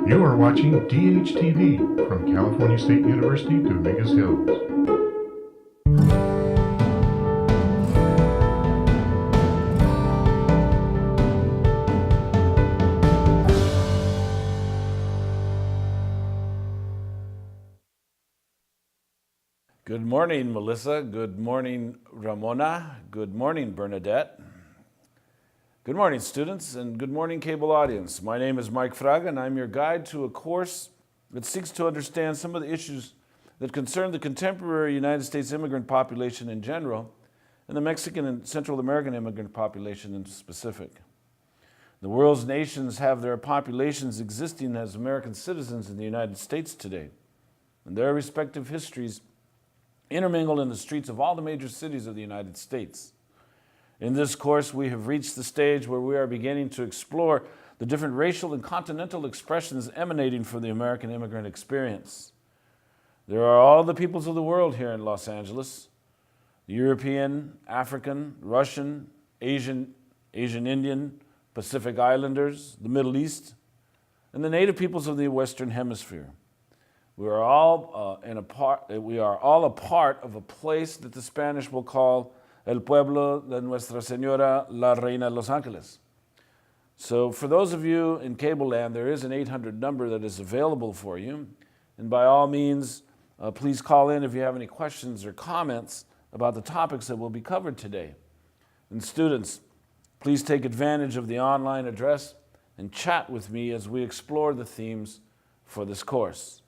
You are watching DHTV from California State University, Dominguez Hills. Good morning, Melissa. Good morning, Ramona. Good morning, Bernadette. Good morning, students, and good morning, cable audience. My name is Mike Fraga, and I'm your guide to a course that seeks to understand some of the issues that concern the contemporary United States immigrant population in general, and the Mexican and Central American immigrant population in specific. The world's nations have their populations existing as American citizens in the United States today, and their respective histories intermingle in the streets of all the major cities of the United States. In this course, we have reached the stage where we are beginning to explore the different racial and continental expressions emanating from the American immigrant experience. There are all the peoples of the world here in Los Angeles: the European, African, Russian, Asian Indian, Pacific Islanders, the Middle East, and the native peoples of the Western Hemisphere. We are all a part of a place that the Spanish will call El Pueblo de Nuestra Señora la Reina de Los Angeles. So for those of you in cable land, there is an 800 number that is available for you. And by all means, please call in if you have any questions or comments about the topics that will be covered today. And students, please take advantage of the online address and chat with me as we explore the themes for this course.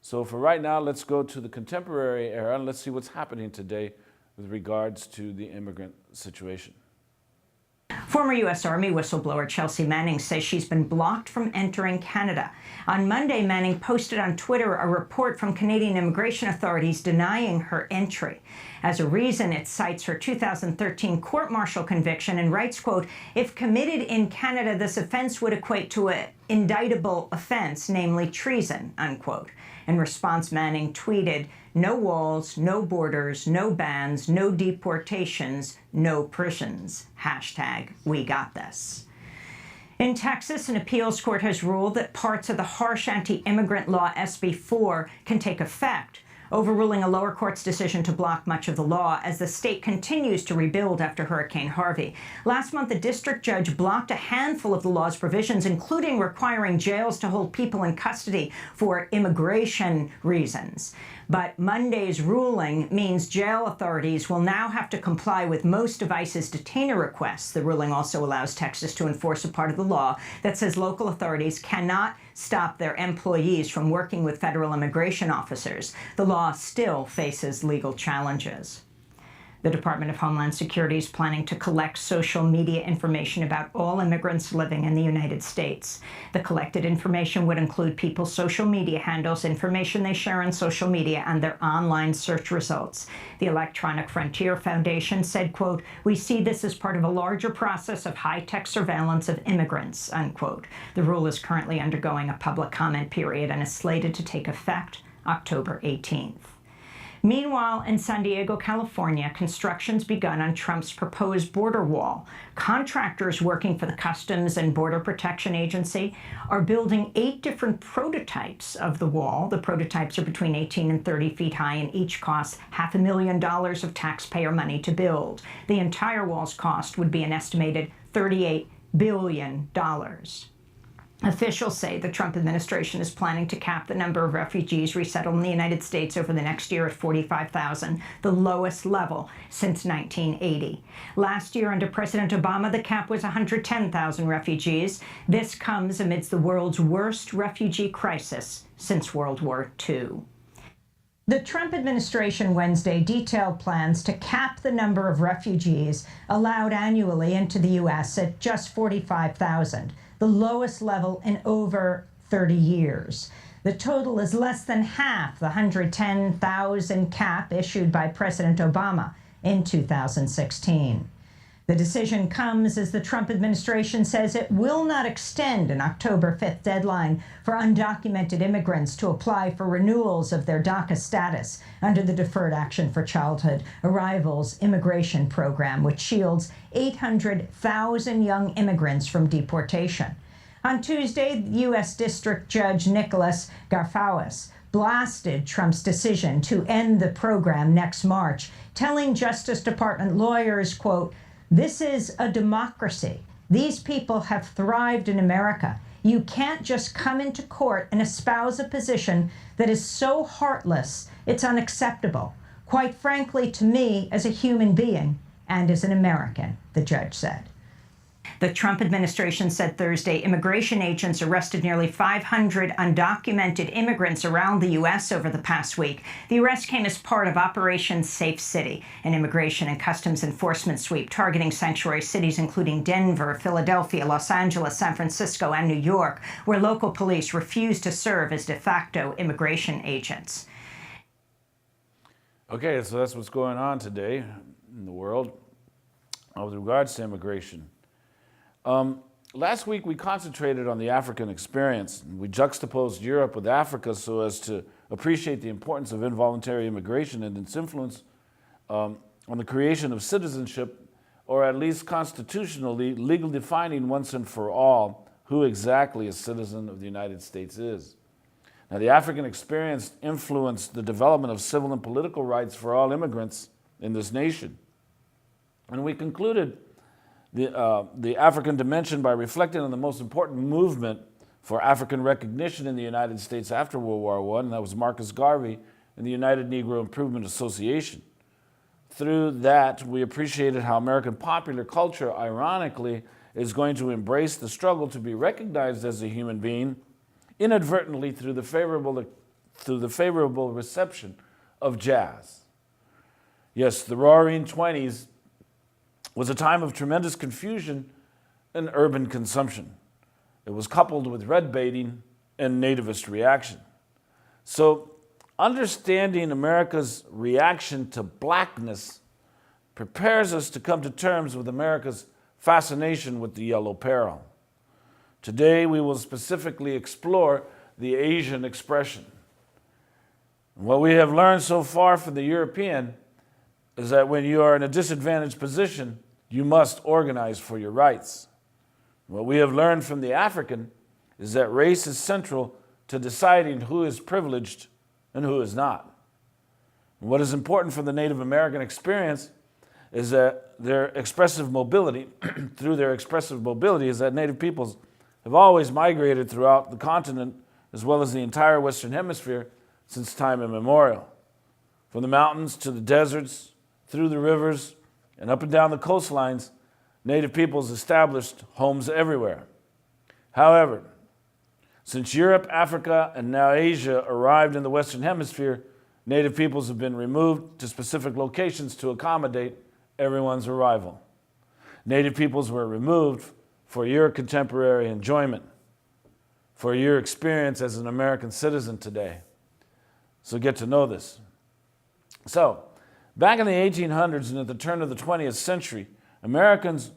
So for right now, let's go to the contemporary era and let's see what's happening today with regards to the immigrant situation. Former U.S. Army whistleblower Chelsea Manning says she's been blocked from entering Canada. On Monday, Manning posted on Twitter a report from Canadian immigration authorities denying her entry. As a reason, it cites her 2013 court-martial conviction and writes, quote, "If committed in Canada, this offense would equate to an indictable offense, namely treason," unquote. In response, Manning tweeted, "No walls, no borders, no bans, no deportations, no prisons. Hashtag we got this." In Texas, an appeals court has ruled that parts of the harsh anti-immigrant law SB 4 can take effect, overruling a lower court's decision to block much of the law as the state continues to rebuild after Hurricane Harvey. Last month, a district judge blocked a handful of the law's provisions, including requiring jails to hold people in custody for immigration reasons. But Monday's ruling means jail authorities will now have to comply with most of ICE's detainer requests. The ruling also allows Texas to enforce a part of the law that says local authorities cannot stop their employees from working with federal immigration officers. The law still faces legal challenges. The Department of Homeland Security is planning to collect social media information about all immigrants living in the United States. The collected information would include people's social media handles, information they share on social media, and their online search results. The Electronic Frontier Foundation said, quote, "We see this as part of a larger process of high-tech surveillance of immigrants," unquote. The rule is currently undergoing a public comment period and is slated to take effect October 18th. Meanwhile, in San Diego, California, construction's begun on Trump's proposed border wall. Contractors working for the Customs and Border Protection Agency are building 8 different prototypes of the wall. The prototypes are between 18 and 30 feet high and each costs $500,000 of taxpayer money to build. The entire wall's cost would be an estimated $38 billion. Officials say the Trump administration is planning to cap the number of refugees resettled in the United States over the next year at 45,000, the lowest level since 1980. Last year, under President Obama, the cap was 110,000 refugees. This comes amidst the world's worst refugee crisis since World War II. The Trump administration Wednesday detailed plans to cap the number of refugees allowed annually into the U.S. at just 45,000. The lowest level in over 30 years. The total is less than half the 110,000 cap issued by President Obama in 2016. The decision comes as the Trump administration says it will not extend an October 5th deadline for undocumented immigrants to apply for renewals of their DACA status under the Deferred Action for Childhood Arrivals immigration program, which shields 800,000 young immigrants from deportation. On Tuesday, U.S. District Judge Nicholas Garfouas blasted Trump's decision to end the program next March, telling Justice Department lawyers, quote, "This is a democracy. These people have thrived in America. You can't just come into court and espouse a position that is so heartless, it's unacceptable. Quite frankly, to me, as a human being and as an American," the judge said. The Trump administration said Thursday immigration agents arrested nearly 500 undocumented immigrants around the U.S. over the past week. The arrest came as part of Operation Safe City, an immigration and customs enforcement sweep targeting sanctuary cities including Denver, Philadelphia, Los Angeles, San Francisco, and New York, where local police refused to serve as de facto immigration agents. Okay, so that's what's going on today in the world with regards to immigration. Last week, we concentrated on the African experience. We juxtaposed Europe with Africa so as to appreciate the importance of involuntary immigration and its influence on the creation of citizenship, or at least constitutionally, legal defining once and for all who exactly a citizen of the United States is. Now, the African experience influenced the development of civil and political rights for all immigrants in this nation. And we concluded the African dimension by reflecting on the most important movement for African recognition in the United States after World War I, and that was Marcus Garvey and the United Negro Improvement Association. Through that, we appreciated how American popular culture, ironically, is going to embrace the struggle to be recognized as a human being inadvertently through the favorable reception of jazz. Yes, the Roaring '20s was a time of tremendous confusion and urban consumption. It was coupled with red baiting and nativist reaction. So understanding America's reaction to blackness prepares us to come to terms with America's fascination with the yellow peril. Today, we will specifically explore the Asian expression. What we have learned so far from the European is that when you are in a disadvantaged position, you must organize for your rights. What we have learned from the African is that race is central to deciding who is privileged and who is not. And what is important for the Native American experience is that their expressive mobility, through their expressive mobility, is that Native peoples have always migrated throughout the continent as well as the entire Western Hemisphere since time immemorial. From the mountains to the deserts, through the rivers, and up and down the coastlines, Native peoples established homes everywhere. However, since Europe, Africa, and now Asia arrived in the Western Hemisphere, Native peoples have been removed to specific locations to accommodate everyone's arrival. Native peoples were removed for your contemporary enjoyment, for your experience as an American citizen today. So get to know this. So, back in the 1800s and at the turn of the 20th century, Americans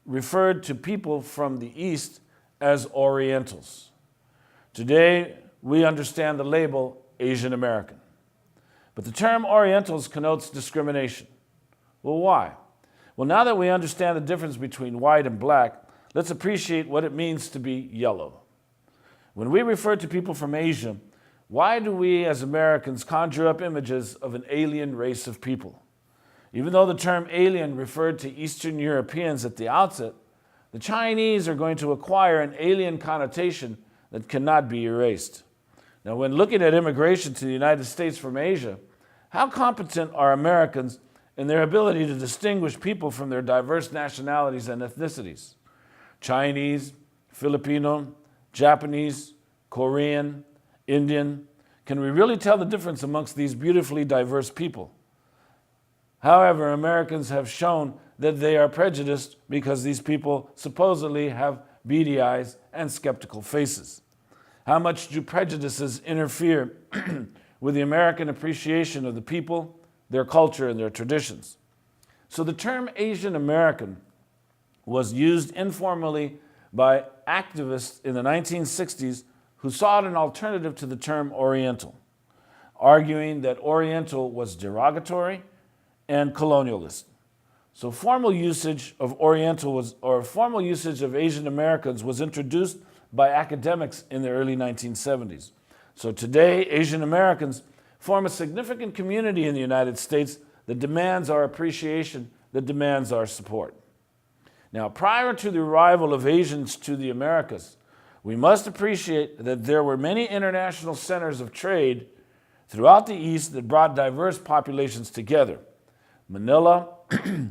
referred to people from the East as Orientals. Today, we understand the label Asian American. But the term Orientals connotes discrimination. Well, why? Well, now that we understand the difference between white and black, let's appreciate what it means to be yellow. When we refer to people from Asia, why do we as Americans conjure up images of an alien race of people? Even though the term alien referred to Eastern Europeans at the outset, the Chinese are going to acquire an alien connotation that cannot be erased. Now, when looking at immigration to the United States from Asia, how competent are Americans in their ability to distinguish people from their diverse nationalities and ethnicities? Chinese, Filipino, Japanese, Korean, Indian. Can we really tell the difference amongst these beautifully diverse people? However, Americans have shown that they are prejudiced because these people supposedly have beady eyes and skeptical faces. How much do prejudices interfere with the American appreciation of the people, their culture, and their traditions? So the term Asian American was used informally by activists in the 1960s who sought an alternative to the term Oriental, arguing that Oriental was derogatory and colonialist. So formal usage of Oriental formal usage of Asian Americans was introduced by academics in the early 1970s. So today, Asian Americans form a significant community in the United States that demands our appreciation, that demands our support. Now, prior to the arrival of Asians to the Americas, we must appreciate that there were many international centers of trade throughout the East that brought diverse populations together. Manila,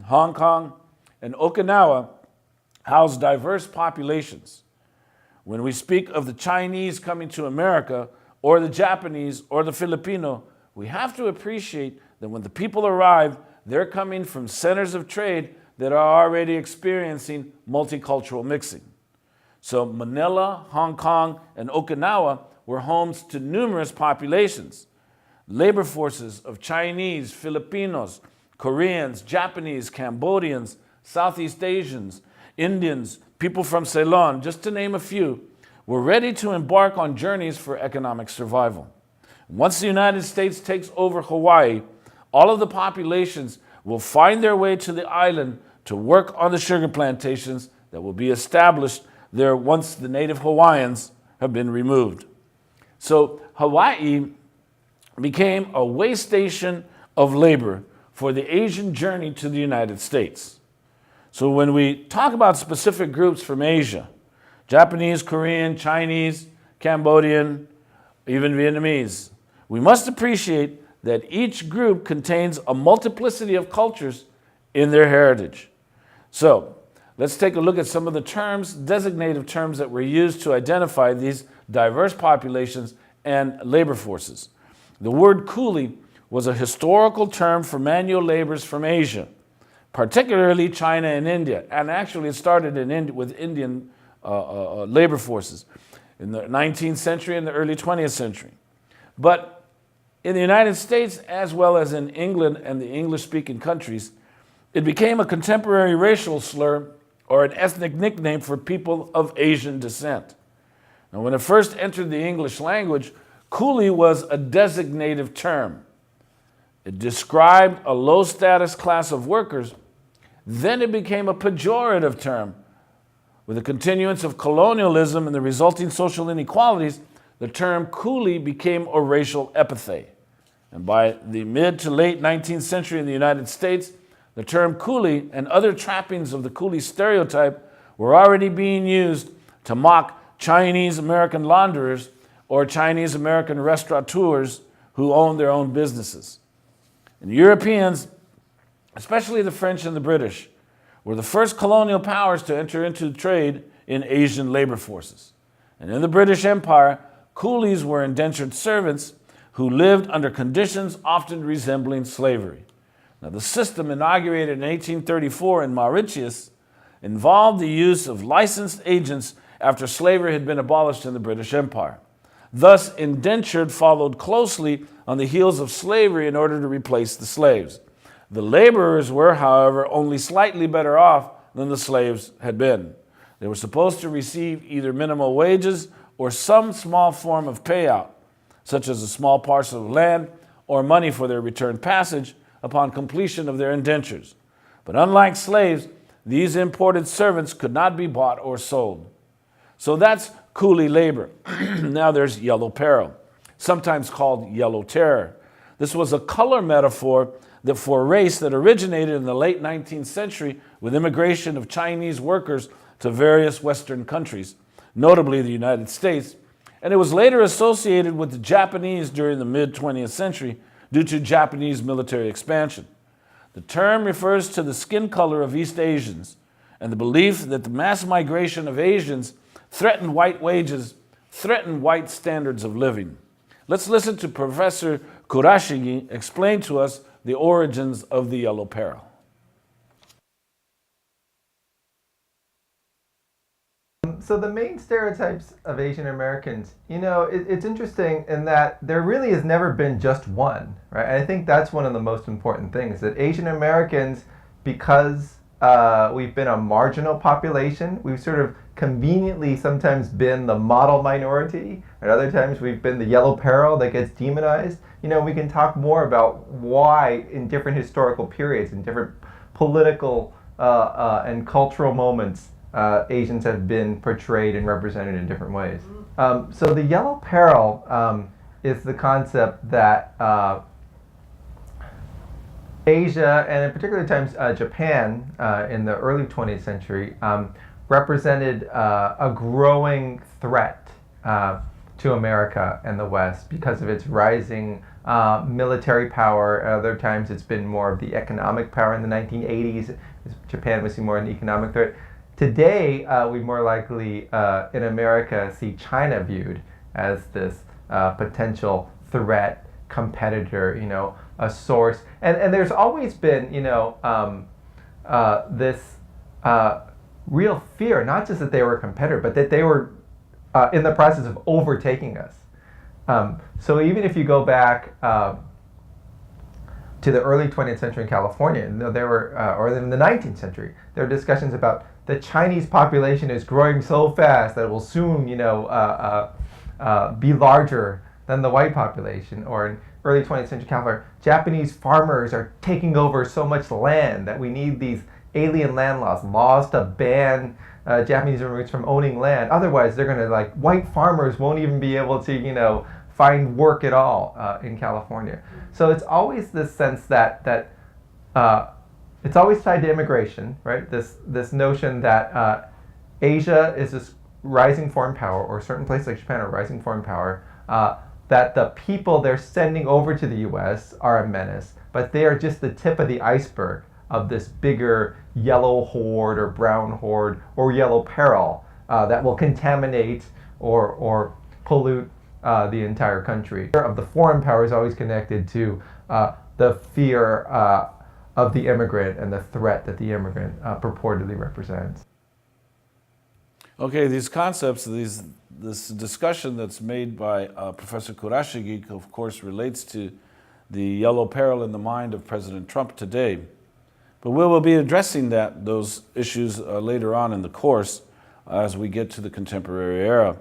Hong Kong, and Okinawa housed diverse populations. When we speak of the Chinese coming to America, or the Japanese, or the Filipino, we have to appreciate that when the people arrive, they're coming from centers of trade that are already experiencing multicultural mixing. So Manila, Hong Kong, and Okinawa were homes to numerous populations. Labor forces of Chinese, Filipinos, Koreans, Japanese, Cambodians, Southeast Asians, Indians, people from Ceylon, just to name a few, were ready to embark on journeys for economic survival. Once the United States takes over Hawaii, all of the populations will find their way to the island to work on the sugar plantations that will be established there once the native Hawaiians have been removed. So Hawaii became a way station of labor for the Asian journey to the United States. So when we talk about specific groups from Asia, Japanese, Korean, Chinese, Cambodian, even Vietnamese, we must appreciate that each group contains a multiplicity of cultures in their heritage. So let's take a look at some of the terms, designative terms that were used to identify these diverse populations and labor forces. The word coolie was a historical term for manual laborers from Asia, particularly China and India. And actually it started with Indian labor forces in the 19th century and the early 20th century. But in the United States, as well as in England and the English-speaking countries, it became a contemporary racial slur or an ethnic nickname for people of Asian descent. Now, when it first entered the English language, coolie was a designative term. It described a low-status class of workers. Then it became a pejorative term. With the continuance of colonialism and the resulting social inequalities, the term coolie became a racial epithet. And by the mid to late 19th century in the United States, the term coolie and other trappings of the coolie stereotype were already being used to mock Chinese American launderers or Chinese American restaurateurs who owned their own businesses. And Europeans, especially the French and the British, were the first colonial powers to enter into trade in Asian labor forces. And in the British Empire, coolies were indentured servants who lived under conditions often resembling slavery. Now, the system inaugurated in 1834 in Mauritius involved the use of licensed agents after slavery had been abolished in the British Empire. Thus, indentured followed closely on the heels of slavery in order to replace the slaves. The laborers were, however, only slightly better off than the slaves had been. They were supposed to receive either minimal wages or some small form of payout, such as a small parcel of land or money for their return passage upon completion of their indentures. But unlike slaves, these imported servants could not be bought or sold. So that's coolie labor. Now there's yellow peril, sometimes called yellow terror. This was a color metaphor for race that originated in the late 19th century with immigration of Chinese workers to various Western countries, notably the United States, and it was later associated with the Japanese during the mid-20th century due to Japanese military expansion. The term refers to the skin color of East Asians and the belief that the mass migration of Asians threatened white wages, threatened white standards of living. Let's listen to Professor Kurashige explain to us the origins of the yellow peril. So the main stereotypes of Asian Americans, it's interesting in that there really has never been just one, right? And I think that's one of the most important things, that Asian Americans, because we've been a marginal population, we've sort of conveniently sometimes been the model minority, and other times we've been the yellow peril that gets demonized. We can talk more about why in different historical periods, in different political and cultural moments, Asians have been portrayed and represented in different ways. So the yellow peril is the concept that Asia, and in particular times Japan in the early 20th century, represented a growing threat to America and the West because of its rising military power. At other times it's been more of the economic power. In the 1980s, Japan was seen more an economic threat. Today, we more likely in America see China viewed as this potential threat, competitor, a source. And there's always been, this real fear, not just that they were a competitor, but that they were in the process of overtaking us. So even if you go back to the early 20th century in California, there were, or in the 19th century, there were discussions about the Chinese population is growing so fast that it will soon, be larger than the white population. Or in early 20th century California, Japanese farmers are taking over so much land that we need these alien land laws to ban Japanese immigrants from owning land. Otherwise, they're going to, white farmers won't even be able to, find work at all in California. So it's always this sense that it's always tied to immigration, right? This notion that Asia is this rising foreign power, or certain places like Japan are rising foreign power, that the people they're sending over to the U.S. are a menace, but they are just the tip of the iceberg of this bigger yellow horde or brown horde or yellow peril that will contaminate or pollute the entire country. Of the foreign power is always connected to the fear of the immigrant and the threat that the immigrant purportedly represents. Okay, these concepts, this discussion that's made by Professor Kurashige, of course, relates to the yellow peril in the mind of President Trump today. But we will be addressing those issues later on in the course as we get to the contemporary era.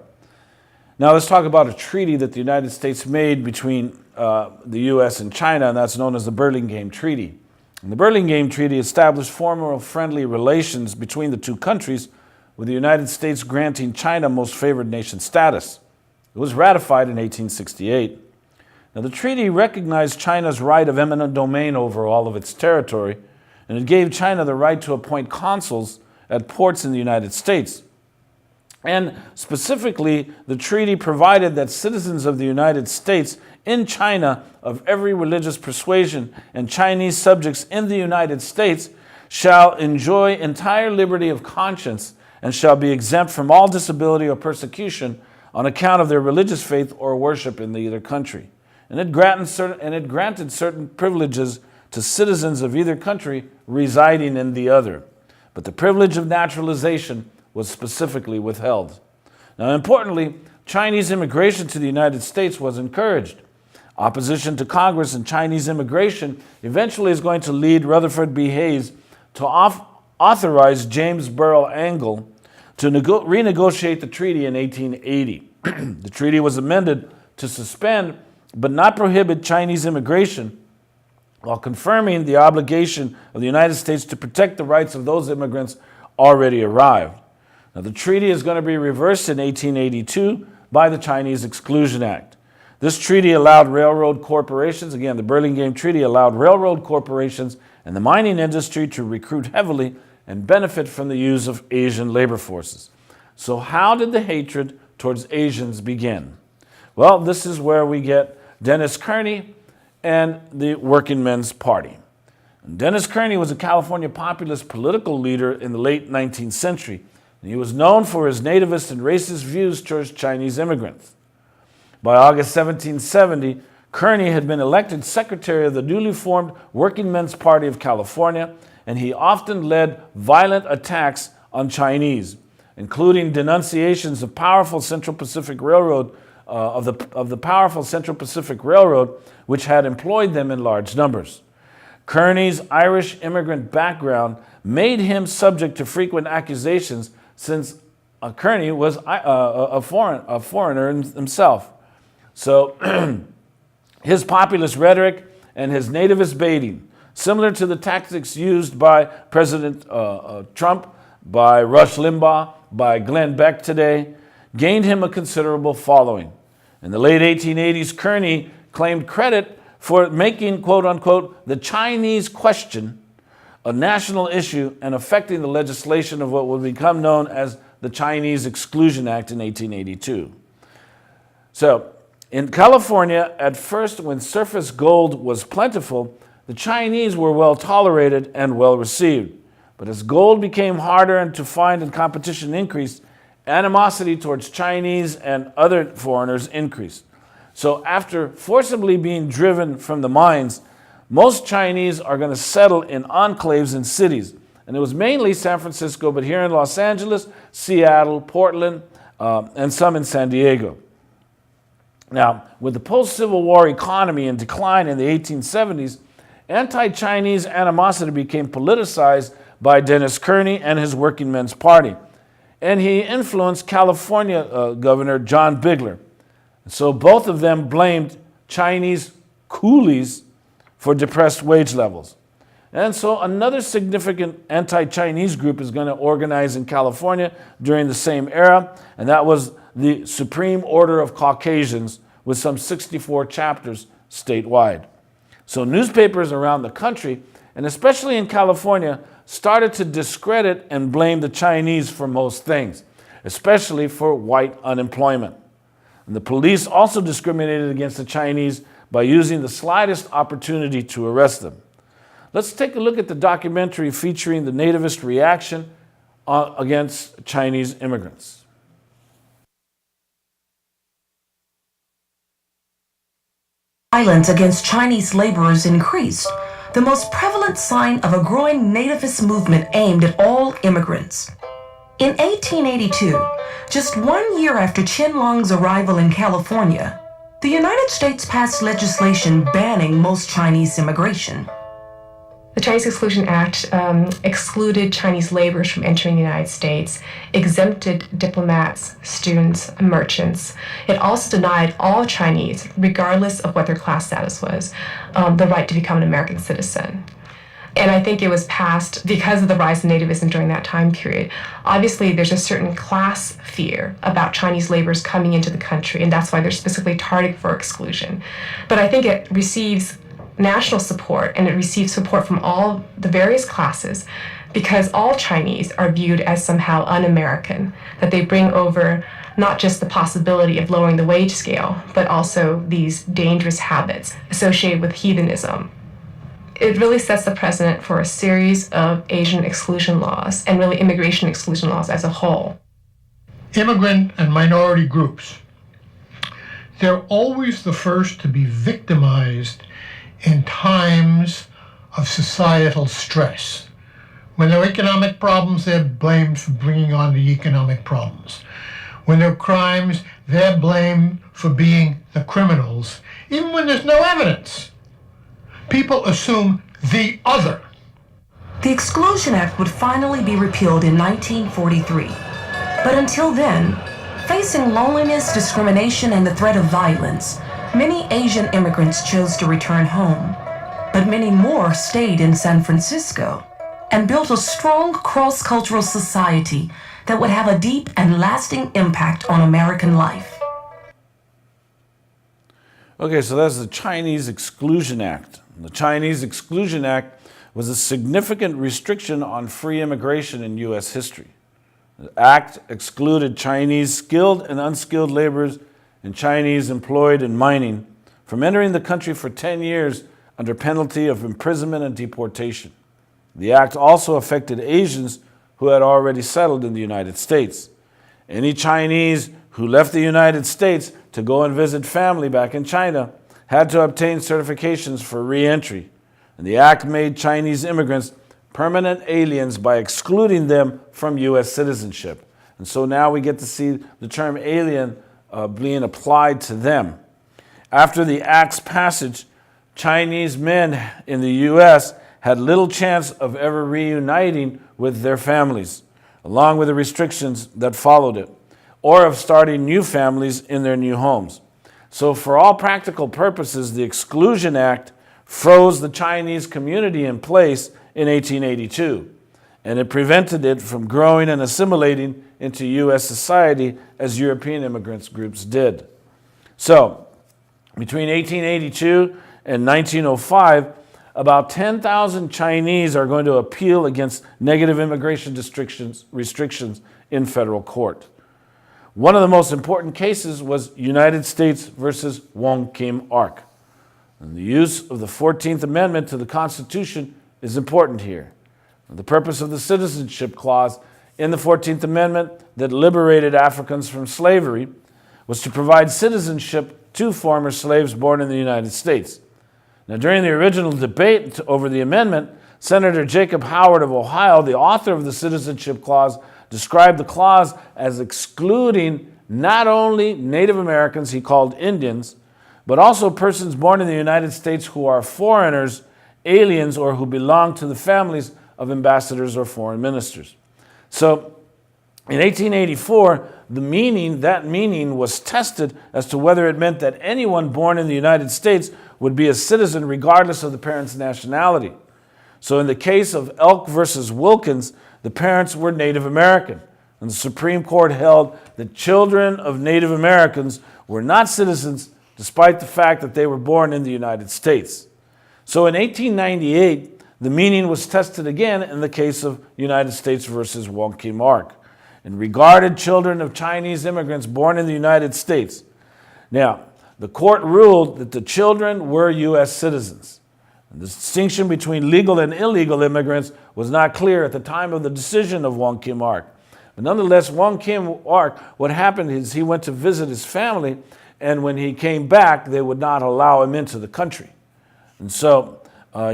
Now let's talk about a treaty that the United States made between the U.S. and China, and that's known as the Burlingame Treaty. And the Burlingame Treaty established formal friendly relations between the two countries, with the United States granting China most favored nation status. It was ratified in 1868. Now the treaty recognized China's right of eminent domain over all of its territory, and it gave China the right to appoint consuls at ports in the United States. And specifically, the treaty provided that citizens of the United States in China of every religious persuasion and Chinese subjects in the United States shall enjoy entire liberty of conscience and shall be exempt from all disability or persecution on account of their religious faith or worship in either country. And it granted certain privileges to citizens of either country residing in the other. But the privilege of naturalization was specifically withheld. Now, importantly, Chinese immigration to the United States was encouraged. Opposition to Congress and Chinese immigration eventually is going to lead Rutherford B. Hayes to authorize James Burrell Angell to renegotiate the treaty in 1880. The treaty was amended to suspend but not prohibit Chinese immigration, while confirming the obligation of the United States to protect the rights of those immigrants already arrived. Now, the treaty is going to be reversed in 1882 by the Chinese Exclusion Act. This treaty allowed railroad corporations, again, the Burlingame Treaty allowed railroad corporations and the mining industry to recruit heavily and benefit from the use of Asian labor forces. So how did the hatred towards Asians begin? Well, this is where we get Dennis Kearney and the Working Men's Party. And Dennis Kearney was a California populist political leader in the late 19th century. And he was known for his nativist and racist views towards Chinese immigrants. By August 1770, Kearney had been elected secretary of the newly formed Working Men's Party of California, and he often led violent attacks on Chinese, including denunciations of powerful Central Pacific Railroad, of the powerful Central Pacific Railroad, which had employed them in large numbers. Kearney's Irish immigrant background made him subject to frequent accusations, since Kearney was a foreigner himself. So his populist rhetoric and his nativist baiting, similar to the tactics used by President Trump by Rush Limbaugh, by Glenn Beck today, gained him a considerable following. In the late 1880s, Kearney claimed credit for making, quote unquote, the Chinese question a national issue and affecting the legislation of what would become known as the Chinese Exclusion Act in 1882. So, in California, at first, when surface gold was plentiful, the Chinese were well tolerated and well received. But as gold became harder to find and competition increased, animosity towards Chinese and other foreigners increased. So after forcibly being driven from the mines, most Chinese are going to settle in enclaves in cities. And it was mainly San Francisco, but here in Los Angeles, Seattle, Portland, and some in San Diego. Now, with the post-Civil War economy in decline in the 1870s, anti-Chinese animosity became politicized by Dennis Kearney and his Working Men's Party. And he influenced California Governor John Bigler. So both of them blamed Chinese coolies for depressed wage levels. And so another significant anti-Chinese group is going to organize in California during the same era, and that was the Supreme Order of Caucasians with some 64 chapters statewide. So newspapers around the country, and especially in California, started to discredit and blame the Chinese for most things, especially for white unemployment. And the police also discriminated against the Chinese by using the slightest opportunity to arrest them. Let's take a look at the documentary featuring the nativist reaction against Chinese immigrants. Violence against Chinese laborers increased, the most prevalent sign of a growing nativist movement aimed at all immigrants. In 1882, just 1 year after Qianlong's arrival in California, the United States passed legislation banning most Chinese immigration. The Chinese Exclusion Act excluded Chinese laborers from entering the United States, exempted diplomats, students, and merchants. It also denied all Chinese, regardless of what their class status was, the right to become an American citizen. And I think it was passed because of the rise in nativism during that time period. Obviously, there's a certain class fear about Chinese laborers coming into the country, and that's why they're specifically targeted for exclusion. But I think it receives national support, and it receives support from all the various classes because all Chinese are viewed as somehow un-American, that they bring over not just the possibility of lowering the wage scale, but also these dangerous habits associated with heathenism. It really sets the precedent for a series of Asian exclusion laws and really immigration exclusion laws as a whole. Immigrant and minority groups, they're always the first to be victimized in times of societal stress. When there are economic problems, they're blamed for bringing on the economic problems. When there are crimes, they're blamed for being the criminals, even when there's no evidence. People assume the other. The Exclusion Act would finally be repealed in 1943. But until then, facing loneliness, discrimination, and the threat of violence, many Asian immigrants chose to return home. But many more stayed in San Francisco and built a strong cross-cultural society that would have a deep and lasting impact on American life. Okay, so that's the Chinese Exclusion Act. The Chinese Exclusion Act was a significant restriction on free immigration in U.S. history. The act excluded Chinese skilled and unskilled laborers and Chinese employed in mining from entering the country for 10 years under penalty of imprisonment and deportation. The act also affected Asians who had already settled in the United States. Any Chinese who left the United States to go and visit family back in China had to obtain certifications for re-entry. And the act made Chinese immigrants permanent aliens by excluding them from U.S. citizenship. And so now we get to see the term alien being applied to them. After the act's passage, Chinese men in the U.S. had little chance of ever reuniting with their families, along with the restrictions that followed it, or of starting new families in their new homes. So for all practical purposes, the Exclusion Act froze the Chinese community in place in 1882. and it prevented it from growing and assimilating into U.S. society as European immigrants groups did. So, between 1882 and 1905, about 10,000 Chinese are going to appeal against negative immigration restrictions in federal court. One of the most important cases was United States versus Wong Kim Ark. And the use of the 14th Amendment to the Constitution is important here. The purpose of the Citizenship Clause in the 14th Amendment that liberated Africans from slavery was to provide citizenship to former slaves born in the United States. Now, during the original debate over the amendment, Senator Jacob Howard of Ohio, the author of the Citizenship Clause, described the clause as excluding not only Native Americans, he called Indians, but also persons born in the United States who are foreigners, aliens, or who belong to the families of ambassadors or foreign ministers. So, in 1884, that meaning was tested as to whether it meant that anyone born in the United States would be a citizen regardless of the parent's nationality. So in the case of Elk versus Wilkins, the parents were Native American, and the Supreme Court held that children of Native Americans were not citizens despite the fact that they were born in the United States. So in 1898, the meaning was tested again in the case of United States versus Wong Kim Ark, and regarded children of Chinese immigrants born in the United States. Now, the court ruled that the children were U.S. citizens. And the distinction between legal and illegal immigrants was not clear at the time of the decision of Wong Kim Ark. But nonetheless, Wong Kim Ark, what happened is he went to visit his family, and when he came back, they would not allow him into the country. And so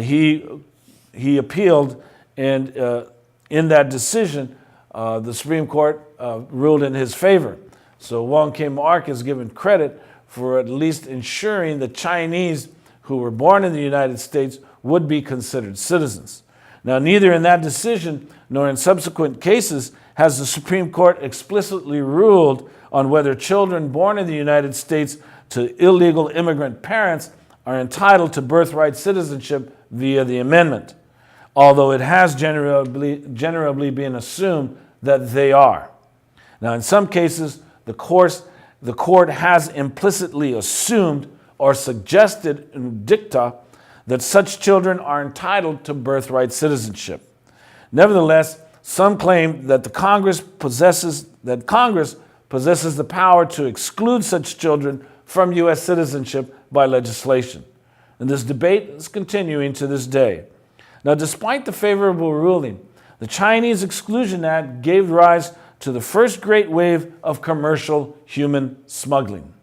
he appealed, and in that decision, the Supreme Court ruled in his favor. So Wong Kim Ark is given credit for at least ensuring that Chinese who were born in the United States would be considered citizens. Now, neither in that decision nor in subsequent cases has the Supreme Court explicitly ruled on whether children born in the United States to illegal immigrant parents are entitled to birthright citizenship via the amendment, although it has generally been assumed that they are. Now, in some cases, the court has implicitly assumed or suggested in dicta that such children are entitled to birthright citizenship. Nevertheless, some claim that Congress possesses the power to exclude such children from U.S. citizenship by legislation. And this debate is continuing to this day. Now, despite the favorable ruling, the Chinese Exclusion Act gave rise to the first great wave of commercial human smuggling.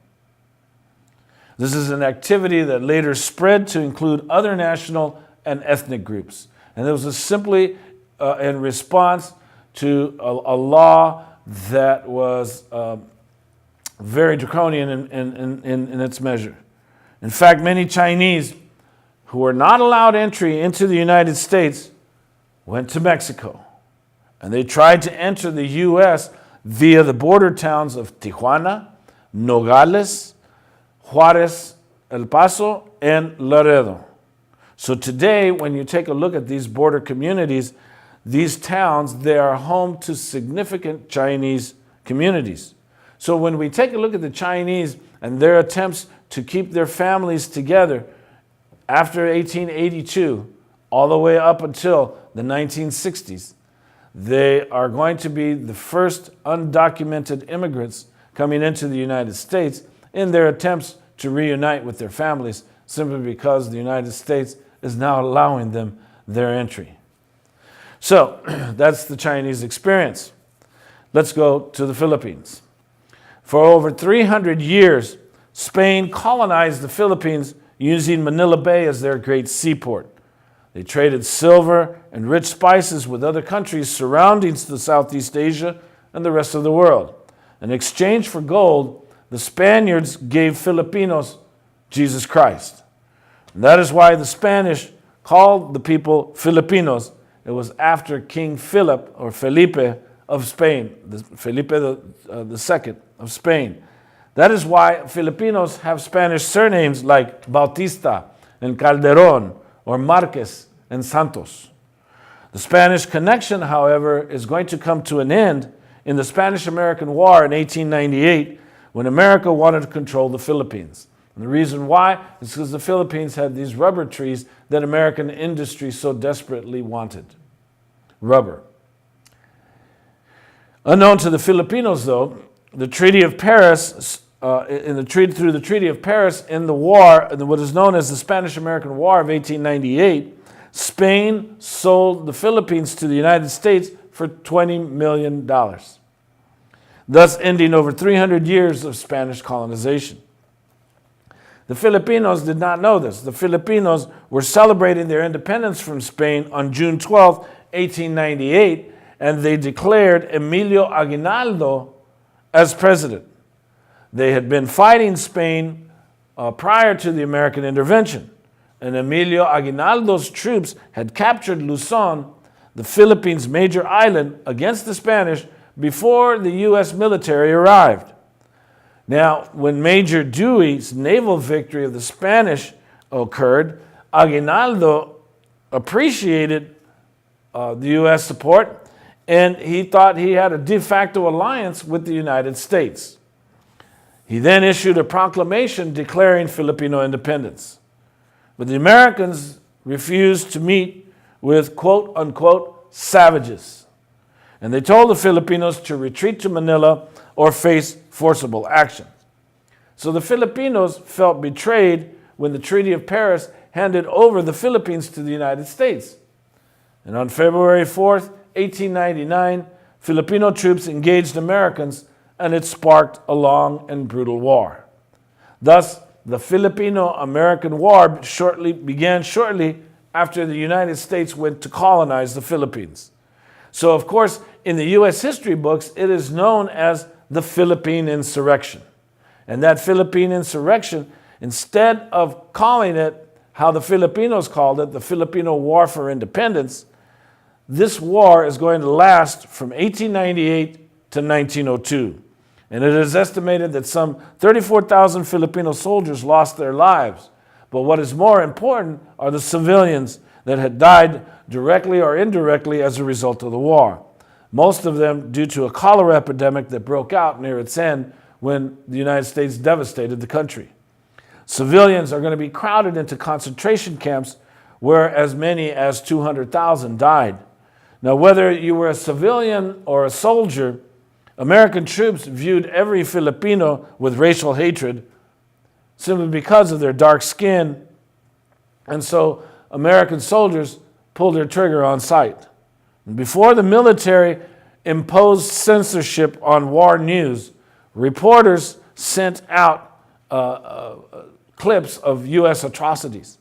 This is an activity that later spread to include other national and ethnic groups. And it was simply in response to a law that was very draconian in its measure. In fact, many Chinese who were not allowed entry into the United States went to Mexico. And they tried to enter the U.S. via the border towns of Tijuana, Nogales, Juarez, El Paso, and Laredo. So today, when you take a look at these border communities, these towns, they are home to significant Chinese communities. So when we take a look at the Chinese and their attempts to keep their families together after 1882, all the way up until the 1960s, they are going to be the first undocumented immigrants coming into the United States in their attempts to reunite with their families, simply because the United States is now allowing them their entry. So that's the Chinese experience. Let's go to the Philippines. For over 300 years, Spain colonized the Philippines using Manila Bay as their great seaport. They traded silver and rich spices with other countries surrounding Southeast Asia and the rest of the world. In exchange for gold, the Spaniards gave Filipinos Jesus Christ. And that is why the Spanish called the people Filipinos. It was after King Philip, or Felipe of Spain, Felipe II of Spain. That is why Filipinos have Spanish surnames like Bautista and Calderon, or Marquez and Santos. The Spanish connection, however, is going to come to an end in the Spanish-American War in 1898 when America wanted to control the Philippines. And the reason why is because the Philippines had these rubber trees that American industry so desperately wanted. Rubber. Unknown to the Filipinos, though, the Treaty of Paris, through the Treaty of Paris in the war, what is known as the Spanish-American War of 1898, Spain sold the Philippines to the United States for $20 million, thus ending over 300 years of Spanish colonization. The Filipinos did not know this. The Filipinos were celebrating their independence from Spain on June 12, 1898, and they declared Emilio Aguinaldo as president. They had been fighting Spain prior to the American intervention, and Emilio Aguinaldo's troops had captured Luzon, the Philippines' major island, against the Spanish before the U.S. military arrived. Now, when Major Dewey's naval victory of the Spanish occurred, Aguinaldo appreciated the U.S. support, and he thought he had a de facto alliance with the United States. He then issued a proclamation declaring Filipino independence. But the Americans refused to meet with quote-unquote savages. And they told the Filipinos to retreat to Manila or face forcible action. So the Filipinos felt betrayed when the Treaty of Paris handed over the Philippines to the United States. And on February 4th, 1899, Filipino troops engaged Americans, and it sparked a long and brutal war. Thus, the Filipino-American War began shortly after the United States went to colonize the Philippines. So, of course, in the U.S. history books, it is known as the Philippine Insurrection. And that Philippine Insurrection, instead of calling it how the Filipinos called it, the Filipino War for Independence, this war is going to last from 1898 to 1902. And it is estimated that some 34,000 Filipino soldiers lost their lives. But what is more important are the civilians that had died directly or indirectly as a result of the war. Most of them due to a cholera epidemic that broke out near its end when the United States devastated the country. Civilians are going to be crowded into concentration camps where as many as 200,000 died. Now, whether you were a civilian or a soldier, American troops viewed every Filipino with racial hatred simply because of their dark skin, and so American soldiers pulled their trigger on sight. And before the military imposed censorship on war news, reporters sent out clips of U.S. atrocities.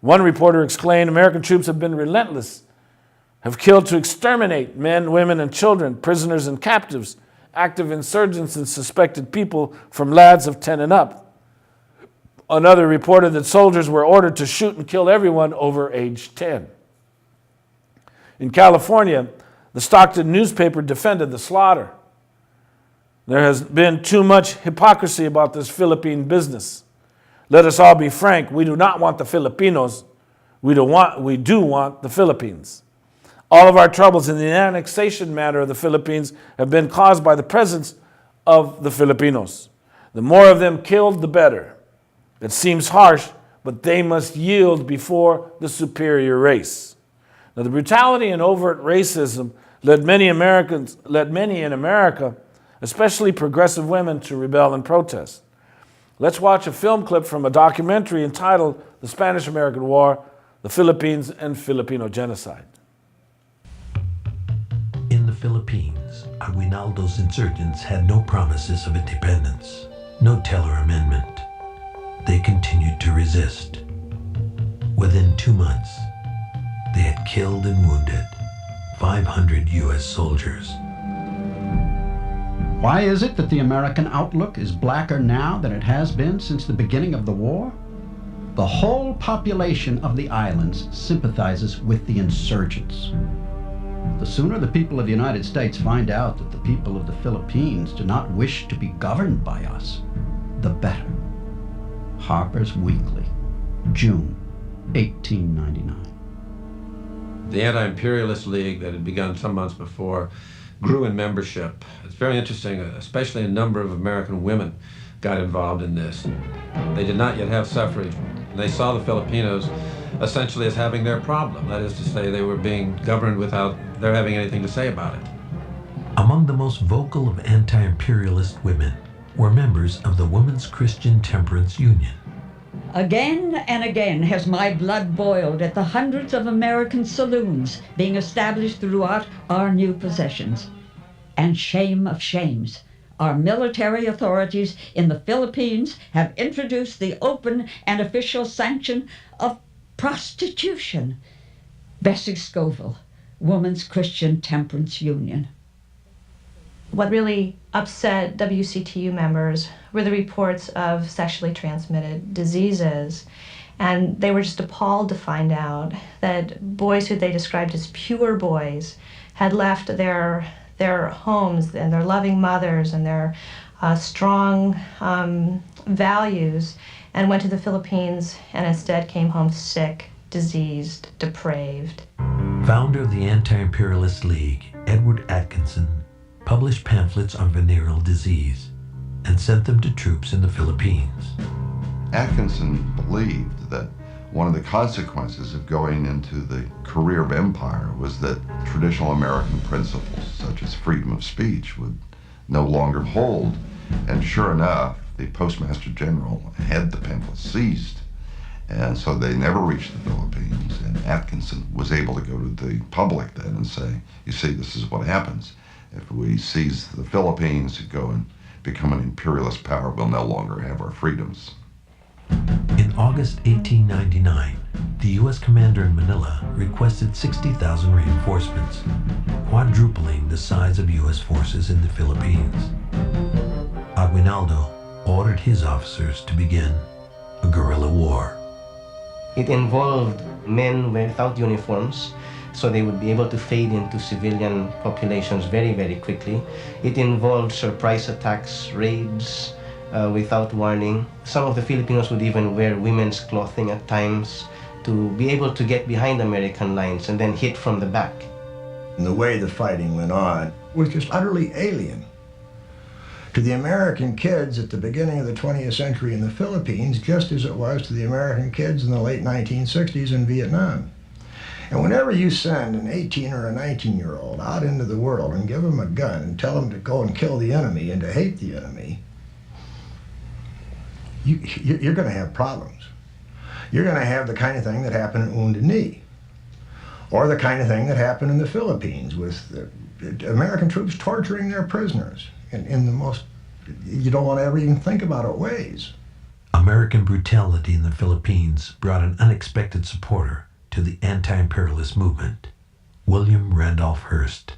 One reporter exclaimed, "American troops have been relentless, have killed to exterminate men, women, and children, prisoners and captives, active insurgents and suspected people from lads of 10 and up." Another reported that soldiers were ordered to shoot and kill everyone over age 10. In California, the Stockton newspaper defended the slaughter. There has been too much hypocrisy about this Philippine business. Let us all be frank, we do not want the Filipinos, we do want the Philippines. All of our troubles in the annexation matter of the Philippines have been caused by the presence of the Filipinos. The more of them killed, the better. It seems harsh, but they must yield before the superior race. Now, the brutality and overt racism led many in America, especially progressive women, to rebel and protest. Let's watch a film clip from a documentary entitled The Spanish-American War, the Philippines and Filipino Genocide. In the Philippines, Aguinaldo's insurgents had no promises of independence, no Teller Amendment. They continued to resist. Within 2 months, they had killed and wounded 500 U.S. soldiers. Why is it that the American outlook is blacker now than it has been since the beginning of the war? The whole population of the islands sympathizes with the insurgents. The sooner the people of the United States find out that the people of the Philippines do not wish to be governed by us, the better. Harper's Weekly, June 1899. The Anti-Imperialist League that had begun some months before grew in membership. It's very interesting, especially a number of American women got involved in this. They did not yet have suffrage. They saw the Filipinos essentially as having their problem. That is to say, they were being governed without their having anything to say about it. Among the most vocal of anti-imperialist women were members of the Women's Christian Temperance Union. Again and again has my blood boiled at the hundreds of American saloons being established throughout our new possessions. And shame of shames, our military authorities in the Philippines have introduced the open and official sanction of prostitution. Bessie Scoville, Women's Christian Temperance Union. What really upset WCTU members were the reports of sexually transmitted diseases. And they were just appalled to find out that boys who they described as pure boys had left their homes and their loving mothers and their strong values and went to the Philippines and instead came home sick, diseased, depraved. Founder of the Anti-Imperialist League, Edward Atkinson, published pamphlets on venereal disease and sent them to troops in the Philippines. Atkinson believed that one of the consequences of going into the career of empire was that traditional American principles, such as freedom of speech, would no longer hold. And sure enough, the Postmaster General had the pamphlets seized. And so they never reached the Philippines. And Atkinson was able to go to the public then and say, you see, this is what happens. If we seize the Philippines and go and become an imperialist power, we'll no longer have our freedoms. In August 1899, the U.S. commander in Manila requested 60,000 reinforcements, quadrupling the size of U.S. forces in the Philippines. Aguinaldo ordered his officers to begin a guerrilla war. It involved men without uniforms, so they would be able to fade into civilian populations very, very quickly. It involved surprise attacks, raids, without warning. Some of the Filipinos would even wear women's clothing at times to be able to get behind American lines and then hit from the back. And the way the fighting went on was just utterly alien to the American kids at the beginning of the 20th century in the Philippines, just as it was to the American kids in the late 1960s in Vietnam. And whenever you send an 18 or a 19-year-old out into the world and give them a gun and tell them to go and kill the enemy and to hate the enemy, you're going to have problems. You're going to have the kind of thing that happened at Wounded Knee, or the kind of thing that happened in the Philippines with the American troops torturing their prisoners in the most, you don't want to ever even think about it, ways. American brutality in the Philippines brought an unexpected supporter to the anti-imperialist movement, William Randolph Hearst.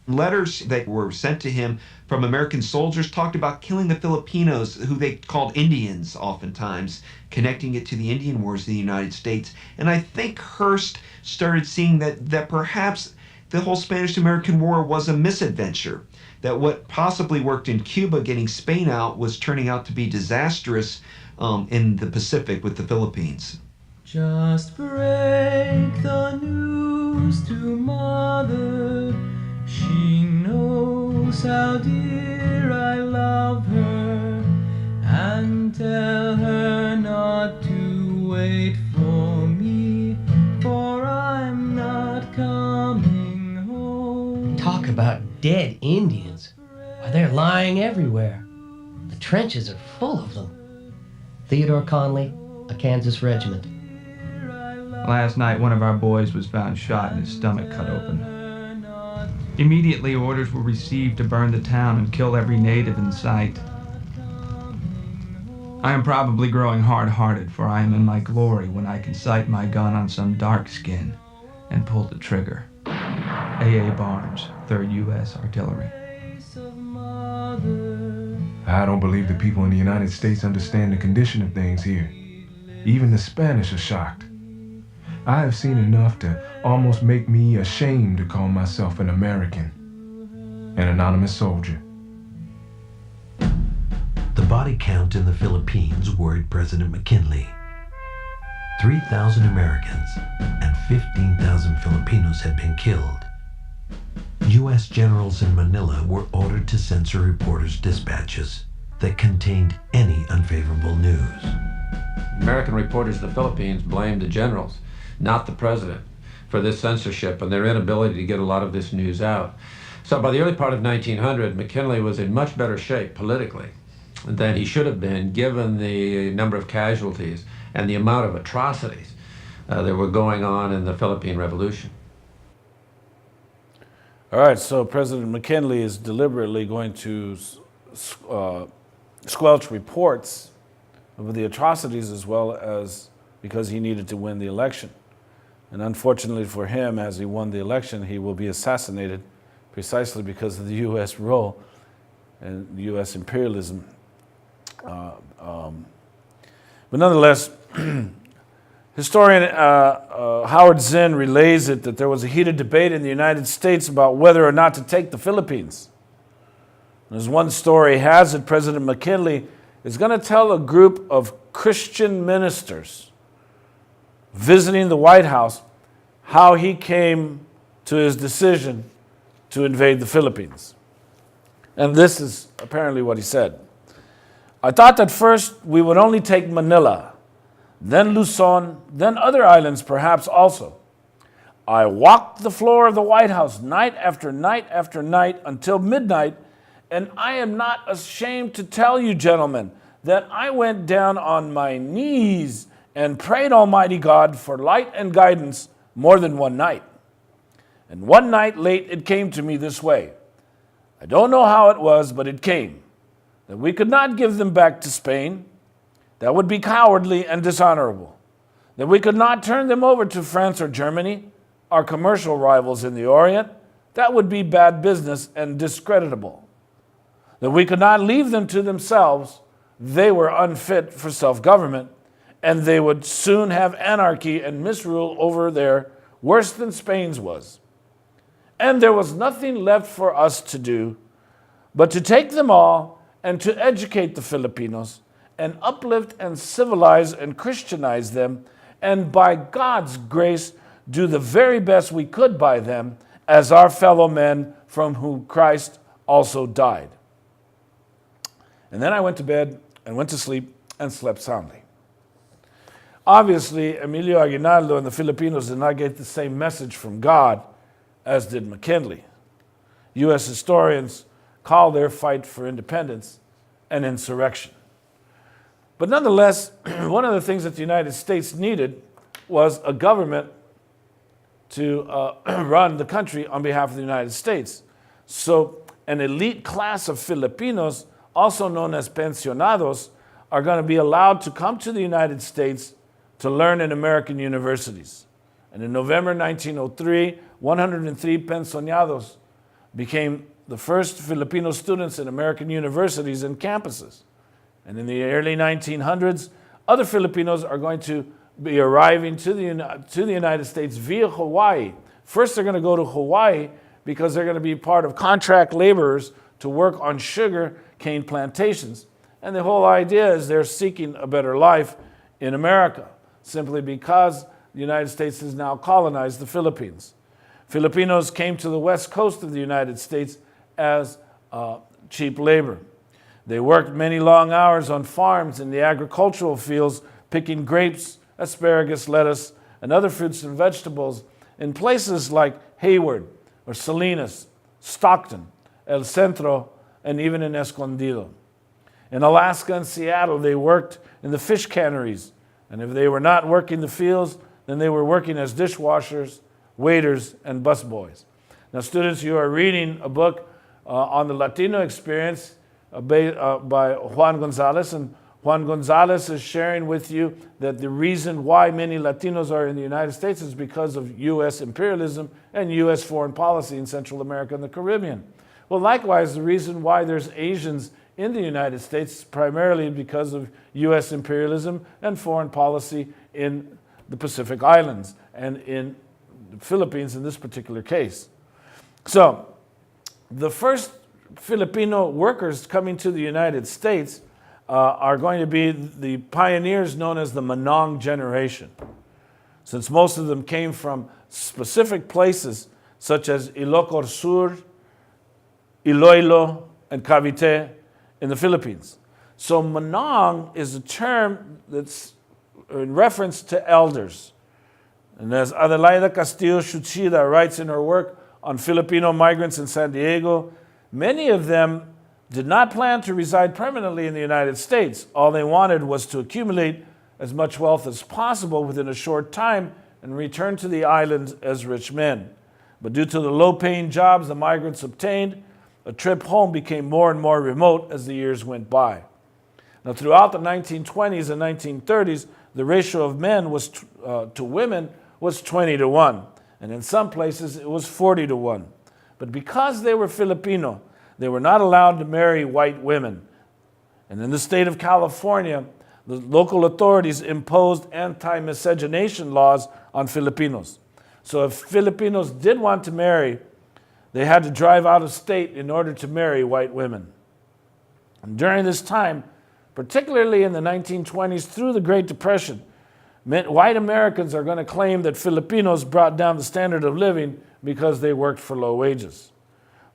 Letters that were sent to him from American soldiers talked about killing the Filipinos, who they called Indians oftentimes, connecting it to the Indian Wars of the United States. And I think Hearst started seeing that perhaps the whole Spanish-American War was a misadventure, that what possibly worked in Cuba, getting Spain out, was turning out to be disastrous in the Pacific with the Philippines. Just break the news to Mother. She knows how dear I love her, and tell her not to wait for me, for I'm not coming home. Talk about dead Indians. Why, they're lying everywhere. The trenches are full of them. Theodore Conley, a Kansas regiment. Last night, one of our boys was found shot and his stomach cut open. Immediately, orders were received to burn the town and kill every native in sight. I am probably growing hard-hearted, for I am in my glory when I can sight my gun on some dark skin and pull the trigger. A.A. Barnes, 3rd U.S. Artillery. I don't believe the people in the United States understand the condition of things here. Even the Spanish are shocked. I have seen enough to almost make me ashamed to call myself an American, an anonymous soldier. The body count in the Philippines worried President McKinley. 3,000 Americans and 15,000 Filipinos had been killed. U.S. generals in Manila were ordered to censor reporters' dispatches that contained any unfavorable news. American reporters in the Philippines blamed the generals, not the president, for this censorship and their inability to get a lot of this news out. So by the early part of 1900, McKinley was in much better shape politically than he should have been, given the number of casualties and the amount of atrocities that were going on in the Philippine Revolution. All right, so President McKinley is deliberately going to squelch reports of the atrocities, as well as because he needed to win the election. And unfortunately for him, as he won the election, he will be assassinated precisely because of the U.S. role and U.S. imperialism. But nonetheless, historian Howard Zinn relays it that there was a heated debate in the United States about whether or not to take the Philippines. And as one story has it, President McKinley is going to tell a group of Christian ministers visiting the White House how he came to his decision to invade the Philippines. And this is apparently what he said. I thought that first we would only take Manila, then Luzon, then other islands perhaps also. I walked the floor of the White House night after night after night until midnight, and I am not ashamed to tell you, gentlemen, that I went down on my knees and prayed Almighty God for light and guidance more than one night. And one night late it came to me this way. I don't know how it was, but it came, that we could not give them back to Spain. That would be cowardly and dishonorable. That we could not turn them over to France or Germany, our commercial rivals in the Orient. That would be bad business and discreditable. That we could not leave them to themselves. They were unfit for self-government, and they would soon have anarchy and misrule over there worse than Spain's was. And there was nothing left for us to do but to take them all and to educate the Filipinos and uplift and civilize and Christianize them, and by God's grace do the very best we could by them as our fellow men from whom Christ also died. And then I went to bed and went to sleep and slept soundly. Obviously, Emilio Aguinaldo and the Filipinos did not get the same message from God as did McKinley. U.S. historians call their fight for independence an insurrection. But nonetheless, one of the things that the United States needed was a government to run the country on behalf of the United States. So an elite class of Filipinos, also known as pensionados, are going to be allowed to come to the United States to learn in American universities. And in November 1903, 103 pensionados became the first Filipino students in American universities and campuses. And in the early 1900s, other Filipinos are going to be arriving to the United States via Hawaii. First, they're going to go to Hawaii because they're going to be part of contract laborers to work on sugar cane plantations. And the whole idea is they're seeking a better life in America, simply because the United States has now colonized the Philippines. Filipinos came to the west coast of the United States as cheap labor. They worked many long hours on farms in the agricultural fields, picking grapes, asparagus, lettuce, and other fruits and vegetables in places like Hayward or Salinas, Stockton, El Centro, and even in Escondido. In Alaska and Seattle, they worked in the fish canneries, and if they were not working the fields, then they were working as dishwashers, waiters, and busboys. Now, students, you are reading a book on the Latino experience by Juan Gonzalez, and Juan Gonzalez is sharing with you that the reason why many Latinos are in the United States is because of U.S. imperialism and U.S. foreign policy in Central America and the Caribbean. Well, likewise, the reason why there's Asians in the United States is primarily because of U.S. imperialism and foreign policy in the Pacific Islands and in the Philippines in this particular case. So, the first Filipino workers coming to the United States are going to be the pioneers known as the Manong generation. Since most of them came from specific places such as Ilocos Sur, Iloilo, and Cavite in the Philippines. So Manong is a term that's in reference to elders. And as Adelaida Castillo Shuchida writes in her work on Filipino migrants in San Diego, many of them did not plan to reside permanently in the United States. All they wanted was to accumulate as much wealth as possible within a short time and return to the island as rich men. But due to the low-paying jobs the migrants obtained, a trip home became more and more remote as the years went by. Now, throughout the 1920s and 1930s, the ratio of men to women was 20-1, and in some places it was 40-1. But because they were Filipino, they were not allowed to marry white women. And in the state of California, the local authorities imposed anti-miscegenation laws on Filipinos. So if Filipinos did want to marry, they had to drive out of state in order to marry white women. And during this time, particularly in the 1920s through the Great Depression, white Americans are going to claim that Filipinos brought down the standard of living because they worked for low wages.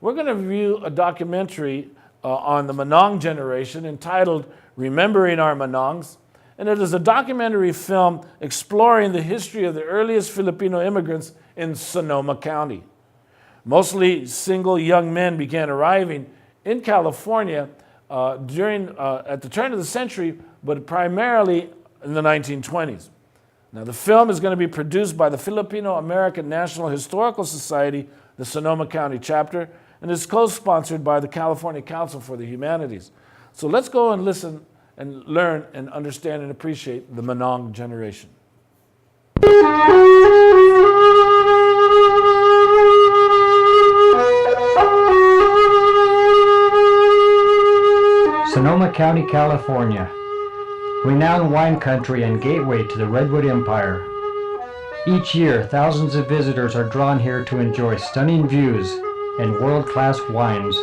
We're going to review a documentary on the Manong generation entitled Remembering Our Manongs, and it is a documentary film exploring the history of the earliest Filipino immigrants in Sonoma County. Mostly single young men began arriving in California at the turn of the century, but primarily in the 1920s. Now, the film is going to be produced by the Filipino American National Historical Society, the Sonoma County chapter, and is co-sponsored by the California Council for the Humanities. So let's go and listen and learn and understand and appreciate the Manong generation. Sonoma County, California, renowned wine country and gateway to the Redwood Empire. Each year, thousands of visitors are drawn here to enjoy stunning views and world-class wines.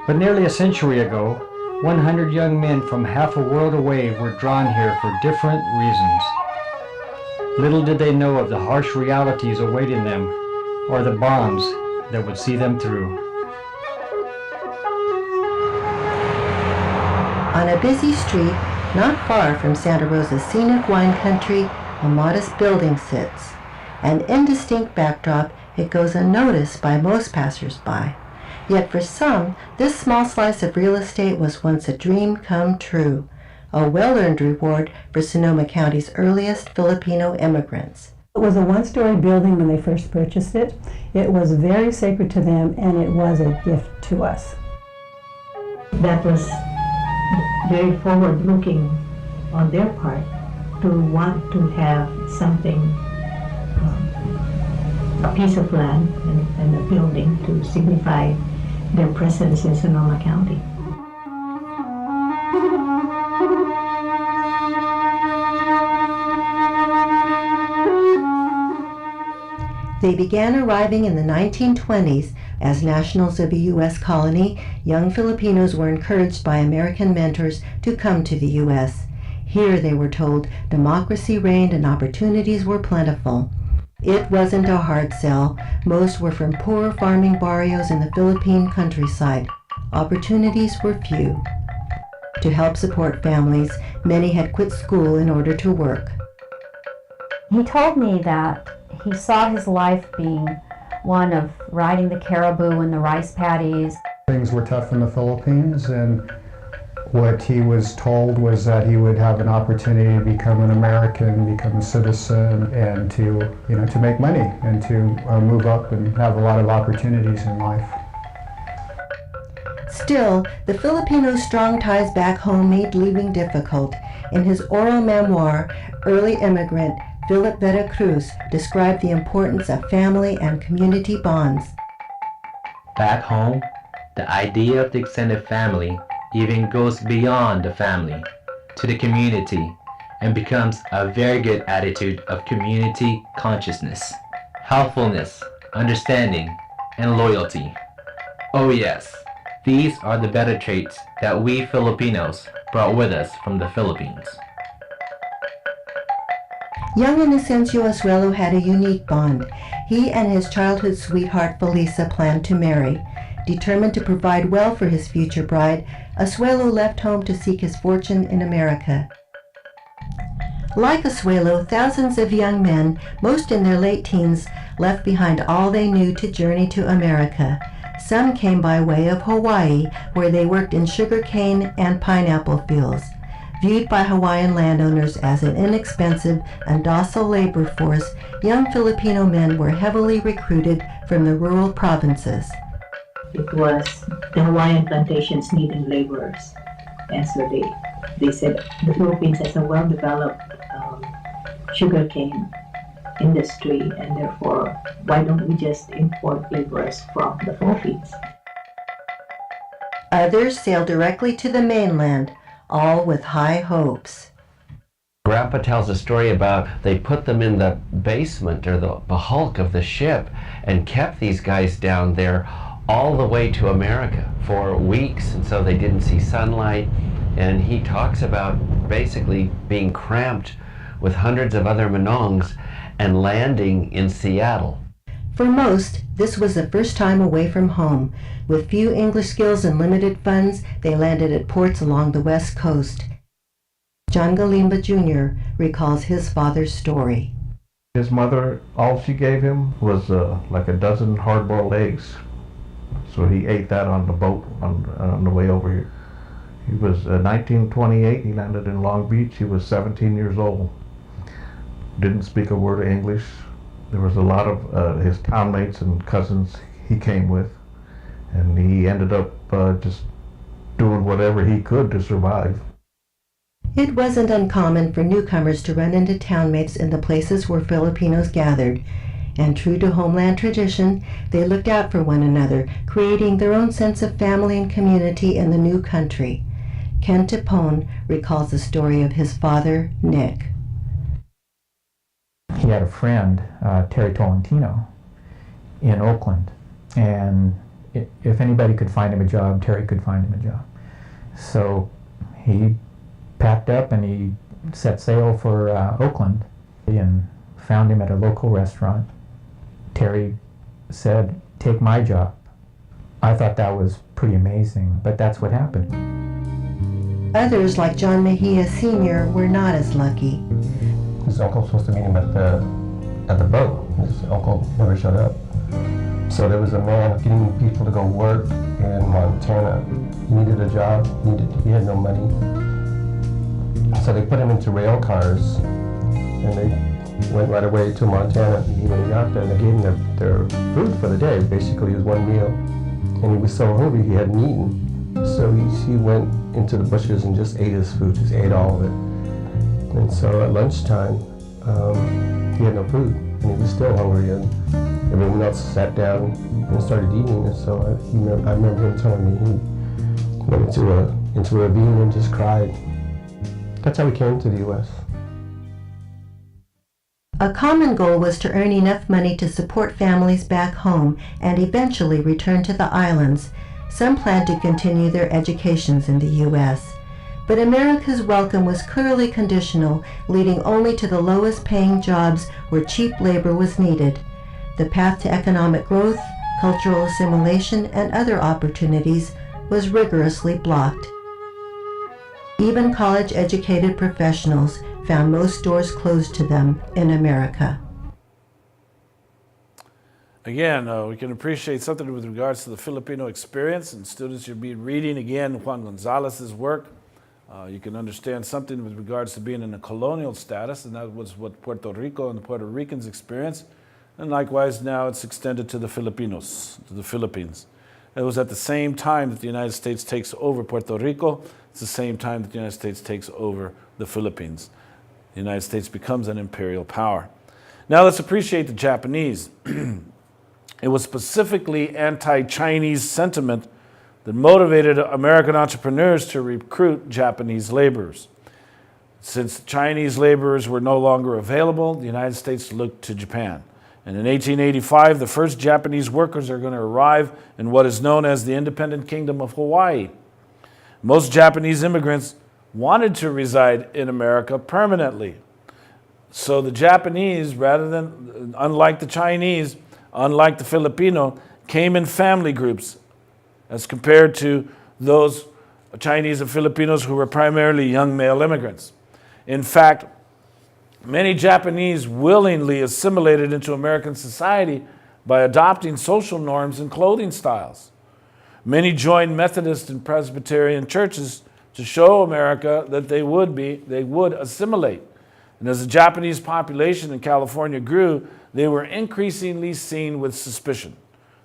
But nearly a century ago, 100 young men from half a world away were drawn here for different reasons. Little did they know of the harsh realities awaiting them or the bonds that would see them through. On a busy street, not far from Santa Rosa's scenic wine country, a modest building sits. An indistinct backdrop, it goes unnoticed by most passers-by. Yet for some, this small slice of real estate was once a dream come true, a well-earned reward for Sonoma County's earliest Filipino immigrants. It was a one-story building when they first purchased it. It was very sacred to them, and it was a gift to us. That was very forward-looking on their part to want to have something, a piece of land and a building to signify their presence in Sonoma County. They began arriving in the 1920s. As nationals of a U.S. colony, young Filipinos were encouraged by American mentors to come to the U.S. Here, they were told, democracy reigned and opportunities were plentiful. It wasn't a hard sell. Most were from poor farming barrios in the Philippine countryside. Opportunities were few. To help support families, many had quit school in order to work. He told me that he saw his life being one of riding the caribou and the rice paddies. Things were tough in the Philippines, and what he was told was that he would have an opportunity to become an American, become a citizen, and to make money and to move up and have a lot of opportunities in life. Still, the Filipinos' strong ties back home made leaving difficult. In his oral memoir, Early Immigrant, Philip Vera Cruz described the importance of family and community bonds. Back home, the idea of the extended family even goes beyond the family to the community and becomes a very good attitude of community consciousness, helpfulness, understanding, and loyalty. Oh yes, these are the better traits that we Filipinos brought with us from the Philippines. Young Inocencio Asuelo had a unique bond. He and his childhood sweetheart Felisa planned to marry. Determined to provide well for his future bride, Asuelo left home to seek his fortune in America. Like Asuelo, thousands of young men, most in their late teens, left behind all they knew to journey to America. Some came by way of Hawaii, where they worked in sugarcane and pineapple fields. Viewed by Hawaiian landowners as an inexpensive and docile labor force, young Filipino men were heavily recruited from the rural provinces. It was the Hawaiian plantations needing laborers. And so they said the Philippines has a well-developed sugarcane industry, and therefore, why don't we just import laborers from the Philippines? Others sailed directly to the mainland, all with high hopes. Grandpa tells a story about they put them in the basement or the hulk of the ship and kept these guys down there all the way to America for weeks, and so they didn't see sunlight. And he talks about basically being cramped with hundreds of other Manongs and landing in Seattle. For most, this was the first time away from home. With few English skills and limited funds, they landed at ports along the West Coast. John Galimba Jr. recalls his father's story. His mother, all she gave him was like a dozen hard-boiled eggs. So he ate that on the boat on the way over here. He was 1928, he landed in Long Beach. He was 17 years old. Didn't speak a word of English. There was a lot of his townmates and cousins he came with, and he ended up just doing whatever he could to survive. It wasn't uncommon for newcomers to run into townmates in the places where Filipinos gathered, and true to homeland tradition, they looked out for one another, creating their own sense of family and community in the new country. Ken Tipone recalls the story of his father, Nick. He had a friend, Terry Tolentino, in Oakland, and if anybody could find him a job, Terry could find him a job. So he packed up and he set sail for Oakland and found him at a local restaurant. Terry said, "Take my job." I thought that was pretty amazing, but that's what happened. Others, like John Mejia Sr., were not as lucky. His uncle was supposed to meet him at the boat. His uncle never showed up. So there was a man getting people to go work in Montana. He needed a job. He had no money. So they put him into rail cars, and they went right away to Montana. And when he got there, they gave him their food for the day. Basically, it was one meal. And he was so hungry he hadn't eaten. So he went into the bushes and just ate his food, just ate all of it. And so at lunchtime, he had no food, and he was still hungry, and everyone else sat down and started eating. And so I remember him telling me he went into a ravine and just cried. That's how he came to the U.S. A common goal was to earn enough money to support families back home and eventually return to the islands. Some planned to continue their educations in the U.S. But America's welcome was clearly conditional, leading only to the lowest paying jobs where cheap labor was needed. The path to economic growth, cultural assimilation, and other opportunities was rigorously blocked. Even college-educated professionals found most doors closed to them in America. Again, we can appreciate something with regards to the Filipino experience, and students should be reading again Juan Gonzalez's work. You can understand something with regards to being in a colonial status, and that was what Puerto Rico and the Puerto Ricans experienced. And likewise, now it's extended to the Filipinos, to the Philippines. It was at the same time that the United States takes over Puerto Rico. It's the same time that the United States takes over the Philippines. The United States becomes an imperial power. Now let's appreciate the Japanese. It was specifically anti-Chinese sentiment that motivated American entrepreneurs to recruit Japanese laborers. Since Chinese laborers were no longer available, the United States looked to Japan. And in 1885, the first Japanese workers are going to arrive in what is known as the independent kingdom of Hawaii. Most Japanese immigrants wanted to reside in America permanently. So the Japanese, unlike the Chinese, unlike the Filipino, came in family groups as compared to those Chinese and Filipinos who were primarily young male immigrants. In fact, many Japanese willingly assimilated into American society by adopting social norms and clothing styles. Many joined Methodist and Presbyterian churches to show America that they would assimilate. And as the Japanese population in California grew, they were increasingly seen with suspicion.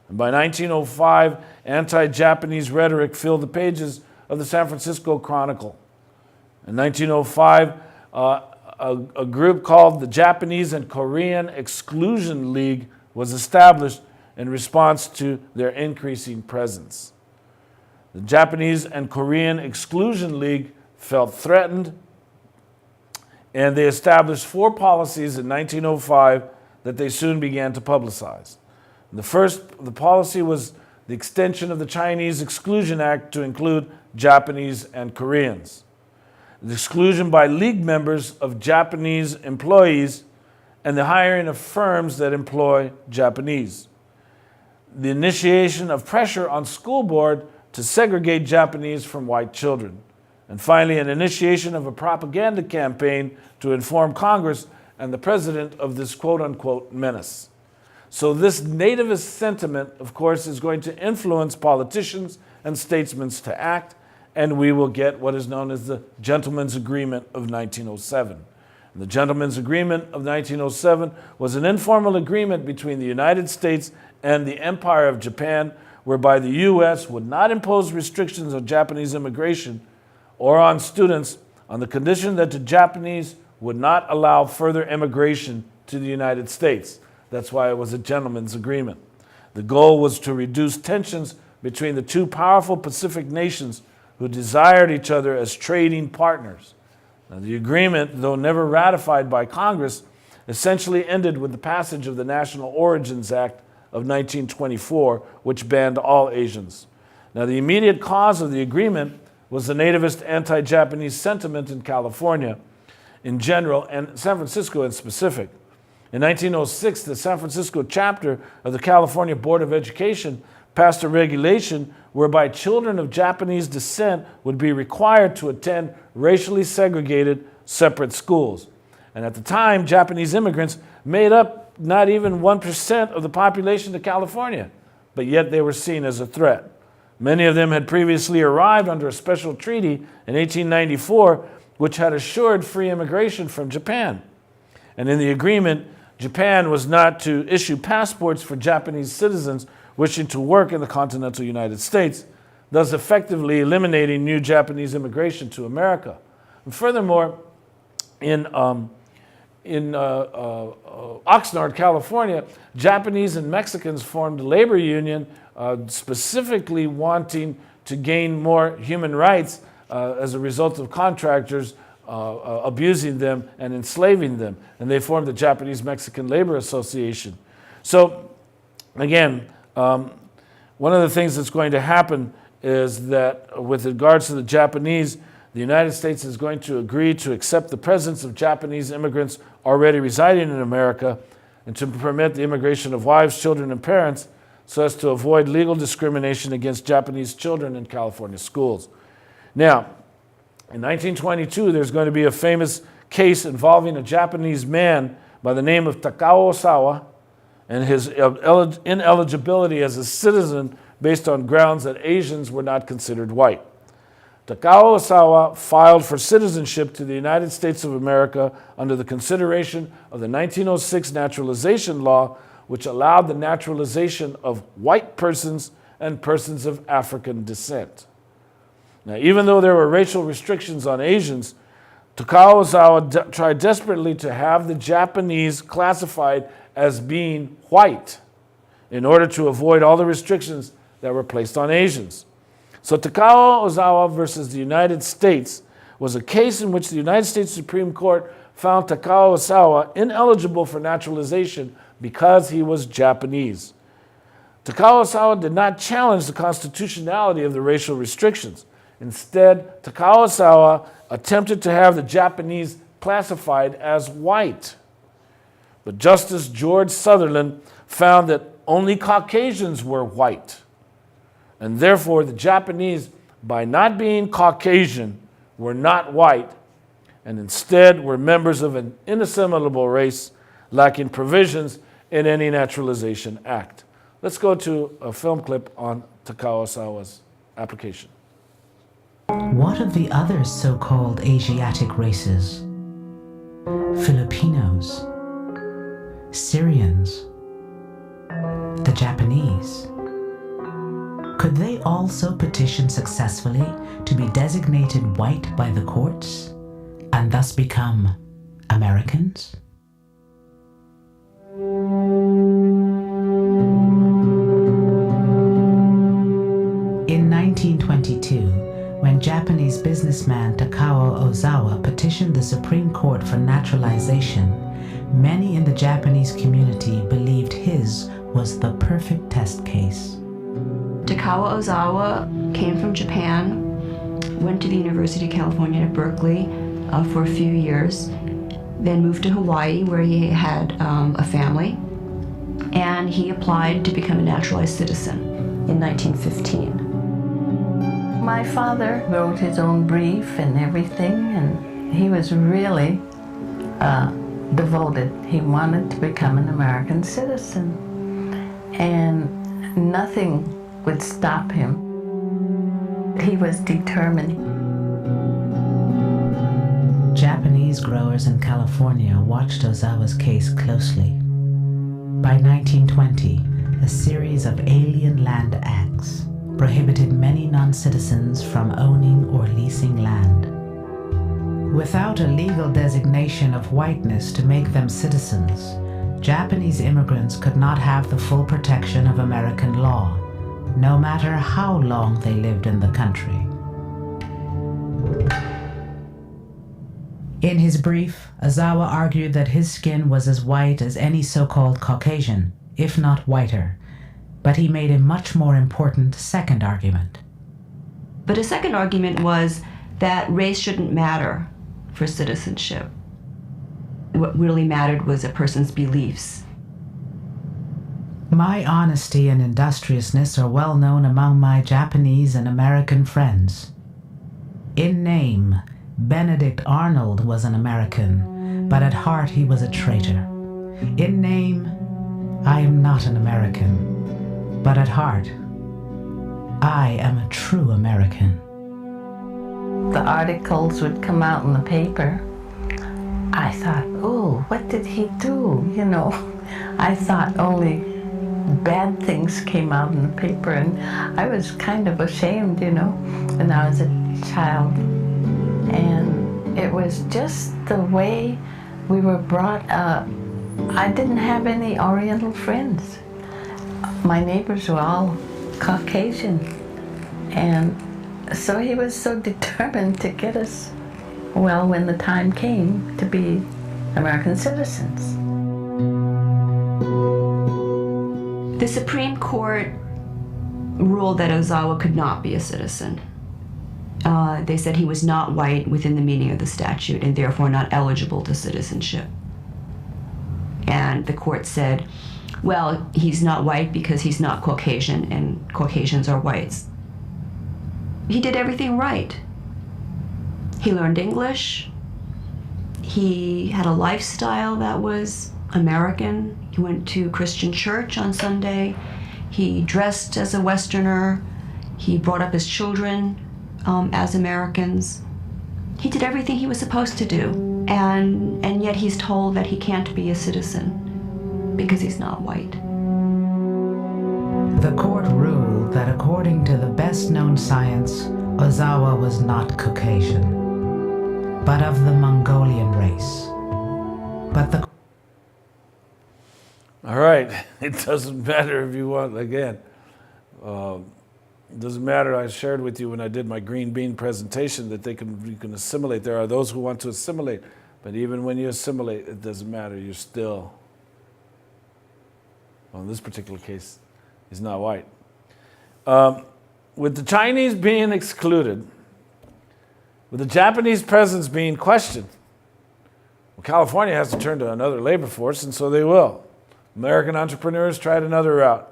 And by 1905, anti-Japanese rhetoric filled the pages of the San Francisco Chronicle. In 1905, a group called the Japanese and Korean Exclusion League was established in response to their increasing presence. The Japanese and Korean Exclusion League felt threatened, and they established 4 policies in 1905 that they soon began to publicize. The policy was the extension of the Chinese Exclusion Act to include Japanese and Koreans, the exclusion by league members of Japanese employees, and the hiring of firms that employ Japanese, the initiation of pressure on school board to segregate Japanese from white children, and finally an initiation of a propaganda campaign to inform Congress and the president of this quote-unquote menace. So this nativist sentiment, of course, is going to influence politicians and statesmen to act, and we will get what is known as the Gentleman's Agreement of 1907. And the Gentleman's Agreement of 1907 was an informal agreement between the United States and the Empire of Japan, whereby the U.S. would not impose restrictions on Japanese immigration or on students on the condition that the Japanese would not allow further immigration to the United States. That's why it was a gentleman's agreement. The goal was to reduce tensions between the two powerful Pacific nations who desired each other as trading partners. Now, the agreement, though never ratified by Congress, essentially ended with the passage of the National Origins Act of 1924, which banned all Asians. Now, the immediate cause of the agreement was the nativist anti-Japanese sentiment in California in general and San Francisco in specific. In 1906, the San Francisco chapter of the California Board of Education passed a regulation whereby children of Japanese descent would be required to attend racially segregated separate schools. And at the time, Japanese immigrants made up not even 1% of the population of California, but yet they were seen as a threat. Many of them had previously arrived under a special treaty in 1894, which had assured free immigration from Japan. And in the agreement, Japan was not to issue passports for Japanese citizens wishing to work in the continental United States, thus effectively eliminating new Japanese immigration to America. And furthermore, in Oxnard, California, Japanese and Mexicans formed a labor union specifically wanting to gain more human rights as a result of contractors abusing them and enslaving them. And they formed the Japanese-Mexican Labor Association. So, again, one of the things that's going to happen is that with regards to the Japanese, the United States is going to agree to accept the presence of Japanese immigrants already residing in America and to permit the immigration of wives, children, and parents so as to avoid legal discrimination against Japanese children in California schools. Now, in 1922, there's going to be a famous case involving a Japanese man by the name of Takao Osawa and his ineligibility as a citizen based on grounds that Asians were not considered white. Takao Osawa filed for citizenship to the United States of America under the consideration of the 1906 naturalization law, which allowed the naturalization of white persons and persons of African descent. Now, even though there were racial restrictions on Asians, Takao Osawa tried desperately to have the Japanese classified as being white in order to avoid all the restrictions that were placed on Asians. So Takao Osawa versus the United States was a case in which the United States Supreme Court found Takao Osawa ineligible for naturalization because he was Japanese. Takao Osawa did not challenge the constitutionality of the racial restrictions. Instead, Takao Ozawa attempted to have the Japanese classified as white. But Justice George Sutherland found that only Caucasians were white. And therefore, the Japanese, by not being Caucasian, were not white, and instead were members of an inassimilable race lacking provisions in any naturalization act. Let's go to a film clip on Takao Ozawa's application. What of the other so-called Asiatic races? Filipinos, Syrians, the Japanese. Could they also petition successfully to be designated white by the courts and thus become Americans? In 1922, when Japanese businessman Takao Ozawa petitioned the Supreme Court for naturalization, many in the Japanese community believed his was the perfect test case. Takao Ozawa came from Japan, went to the University of California at Berkeley for a few years, then moved to Hawaii where he had a family, and he applied to become a naturalized citizen in 1915. My father wrote his own brief and everything, and he was really devoted. He wanted to become an American citizen, and nothing would stop him. He was determined. Japanese growers in California watched Ozawa's case closely. By 1920, a series of alien land acts prohibited many non-citizens from owning or leasing land. Without a legal designation of whiteness to make them citizens, Japanese immigrants could not have the full protection of American law, no matter how long they lived in the country. In his brief, Ozawa argued that his skin was as white as any so-called Caucasian, if not whiter, but he made a much more important second argument. But a second argument was that race shouldn't matter for citizenship. What really mattered was a person's beliefs. My honesty and industriousness are well known among my Japanese and American friends. In name, Benedict Arnold was an American, but at heart he was a traitor. In name, I am not an American, but at heart, I am a true American. The articles would come out in the paper. I thought, oh, what did he do? You know, I thought only bad things came out in the paper, and I was kind of ashamed, you know, when I was a child. And it was just the way we were brought up. I didn't have any Oriental friends. My neighbors were all Caucasian. And so he was so determined to get us, well, when the time came to be American citizens. The Supreme Court ruled that Ozawa could not be a citizen. They said he was not white within the meaning of the statute and therefore not eligible to citizenship. And the court said, well, he's not white because he's not Caucasian, and Caucasians are whites. He did everything right. He learned English. He had a lifestyle that was American. He went to Christian church on Sunday. He dressed as a Westerner. He brought up his children as Americans. He did everything he was supposed to do, and yet he's told that he can't be a citizen because he's not white. The court ruled that according to the best known science, Ozawa was not Caucasian, but of the Mongolian race. But the All right, it doesn't matter if you want, again, it doesn't matter. I shared with you when I did my green bean presentation that you can assimilate. There are those who want to assimilate, but even when you assimilate, it doesn't matter. You're still, well, in this particular case, he's not white. With the Chinese being excluded, With the Japanese presence being questioned, well, California has to turn to another labor force, and so they will. American entrepreneurs tried another route.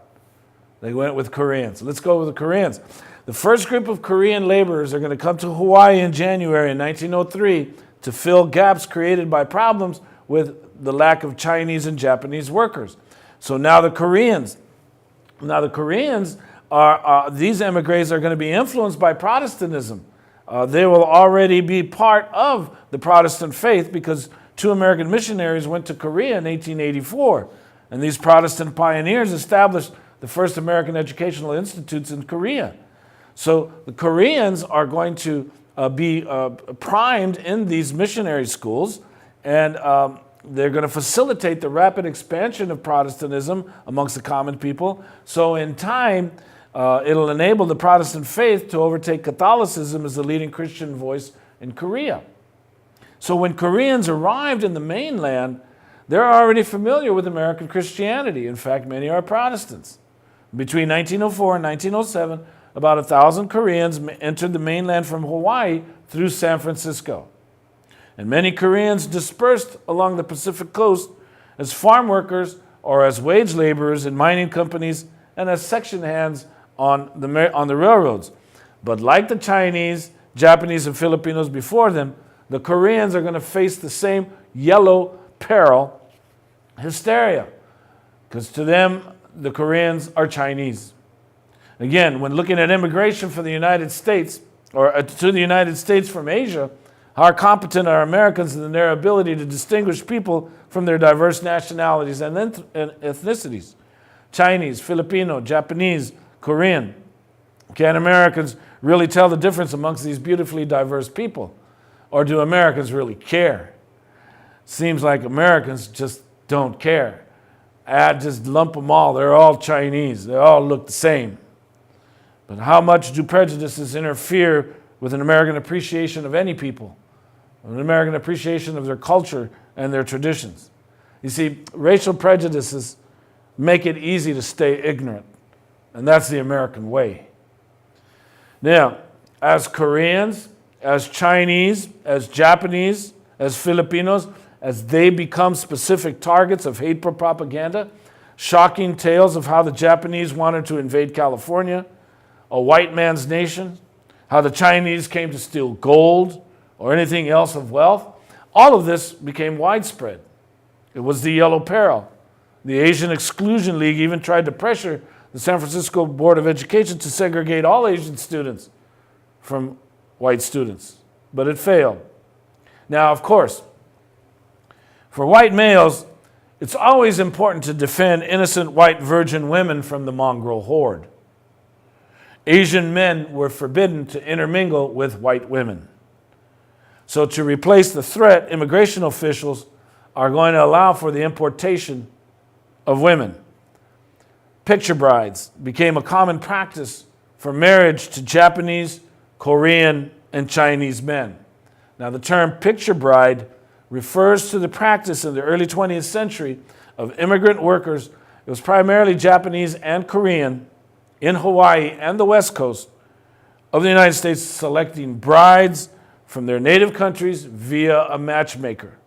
They went with Koreans. Let's go with the Koreans. The first group of Korean laborers are going to come to Hawaii in January in 1903 to fill gaps created by problems with the lack of Chinese and Japanese workers. So now the Koreans are, these emigres are going to be influenced by Protestantism. They will already be part of the Protestant faith because 2 American missionaries went to Korea in 1884. And these Protestant pioneers established the first American educational institutes in Korea. So the Koreans are going to be primed in these missionary schools, and they're going to facilitate the rapid expansion of Protestantism amongst the common people. So in time, it'll enable the Protestant faith to overtake Catholicism as the leading Christian voice in Korea. So when Koreans arrived in the mainland, they're already familiar with American Christianity. In fact, many are Protestants. Between 1904 and 1907, about 1,000 Koreans entered the mainland from Hawaii through San Francisco. And many Koreans dispersed along the Pacific coast as farm workers or as wage laborers in mining companies and as section hands on the railroads. But like the Chinese, Japanese, and Filipinos before them, the Koreans are going to face the same yellow peril, hysteria, because to them, the Koreans are Chinese. Again, when looking at immigration for the United States, or to the United States from Asia, how competent are Americans in their ability to distinguish people from their diverse nationalities and ethnicities? Chinese, Filipino, Japanese, Korean. Can Americans really tell the difference amongst these beautifully diverse people? Or do Americans really care? Seems like Americans just don't care. Just lump them all. They're all Chinese. They all look the same. But how much do prejudices interfere with an American appreciation of any people? An American appreciation of their culture and their traditions? You see, racial prejudices make it easy to stay ignorant. And that's the American way. Now, as Koreans, as Chinese, as Japanese, as Filipinos, as they become specific targets of hateful propaganda, shocking tales of how the Japanese wanted to invade California, a white man's nation, how the Chinese came to steal gold or anything else of wealth, all of this became widespread. It was the yellow peril. The Asian Exclusion League even tried to pressure the San Francisco Board of Education to segregate all Asian students from white students, but it failed. Now, of course, for white males, it's always important to defend innocent white virgin women from the mongrel horde. Asian men were forbidden to intermingle with white women. So to replace the threat, immigration officials are going to allow for the importation of women. Picture brides became a common practice for marriage to Japanese, Korean, and Chinese men. Now, the term picture bride refers to the practice in the early 20th century of immigrant workers. It was primarily Japanese and Korean in Hawaii and the West Coast of the United States selecting brides from their native countries via a matchmaker.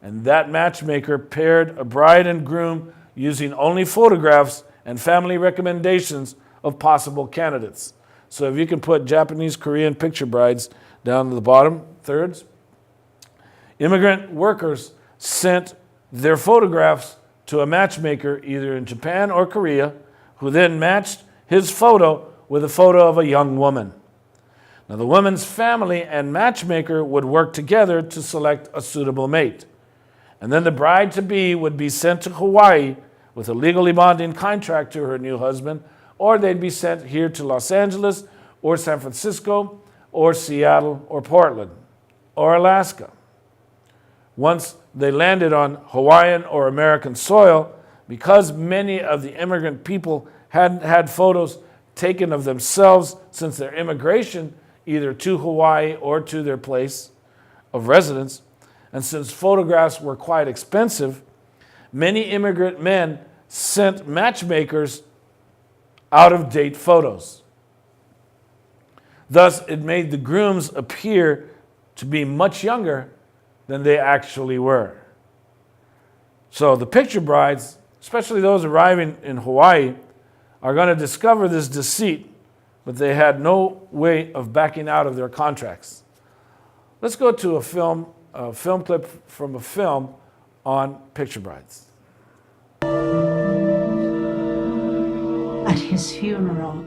And that matchmaker paired a bride and groom using only photographs and family recommendations of possible candidates. So if you can put Japanese, Korean picture brides down to the bottom, thirds. Immigrant workers sent their photographs to a matchmaker either in Japan or Korea, who then matched his photo with a photo of a young woman. Now, the woman's family and matchmaker would work together to select a suitable mate. And then the bride-to-be would be sent to Hawaii with a legally binding contract to her new husband, or they'd be sent here to Los Angeles or San Francisco or Seattle or Portland or Alaska. Once they landed on Hawaiian or American soil, because many of the immigrant people hadn't had photos taken of themselves since their immigration, either to Hawaii or to their place of residence, and since photographs were quite expensive, many immigrant men sent matchmakers out-of-date photos. Thus, it made the grooms appear to be much younger than they actually were. So the picture brides, especially those arriving in Hawaii, are going to discover this deceit, but they had no way of backing out of their contracts. Let's go to a film clip from a film on picture brides. At his funeral,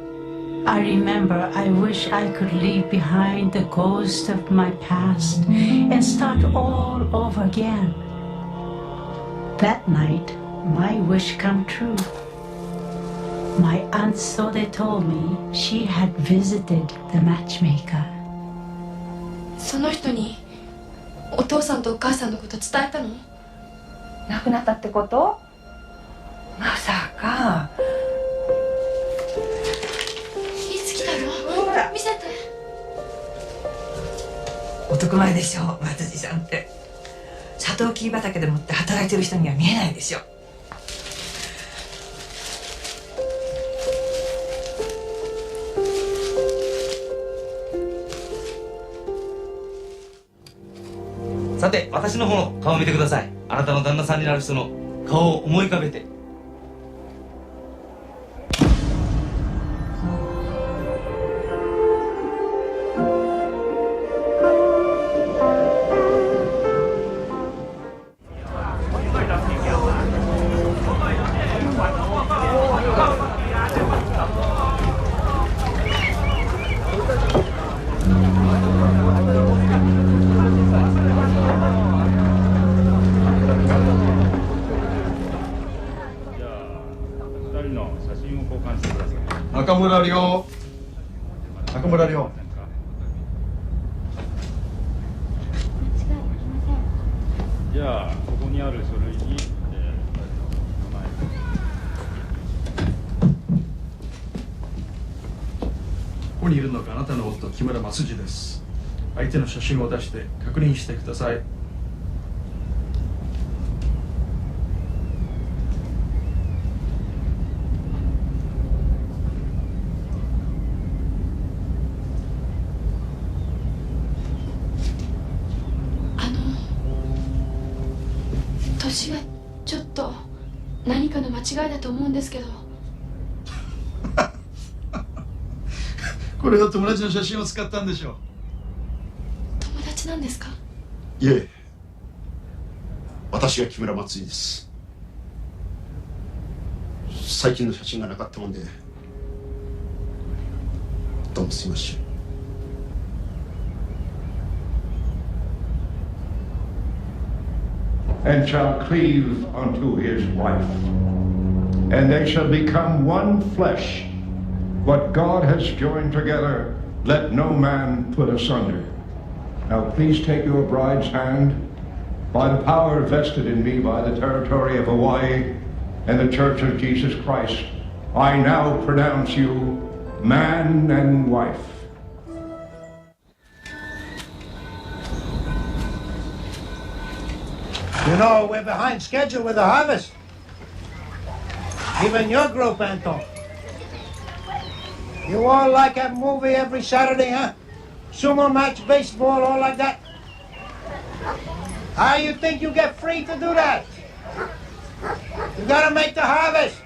I remember I wish I could leave behind the ghost of my past and start all over again. That night, my wish come true. My Aunt Sode told me she had visited the matchmaker. その人にお父さんとお母さんのこと伝えたの？亡くなったってこと？まさか。いつ来たの？ほら見せて。男前でしょ、松地さんって。サトウキビ畑でもって働いてる人には見えないでしょ。さて、私の方の顔を見てください。あなたの旦那さんになる人の顔を思い浮かべて。中村亮。中村亮。じゃあここにある書類に、名前。ここにいるのがあなたの夫木村益次です。相手の写真を出して確認してください。年がちょっと何かの間違いだと思うんですけど。これは友達の写真を使ったんでしょう。友達なんですか？いえ、私が木村益次です。最近の写真がなかったもんで、どうもすいません。And shall cleave unto his wife, and they shall become one flesh. What God has joined together, let no man put asunder. Now please take your bride's hand. By the power vested in me by the territory of Hawaii and the Church of Jesus Christ, I now pronounce you man and wife. You know, we're behind schedule with the harvest. Even your group, Anton. You all like a movie every Saturday, huh? Sumo match, baseball, all like that? How you think you get free to do that? You gotta make the harvest.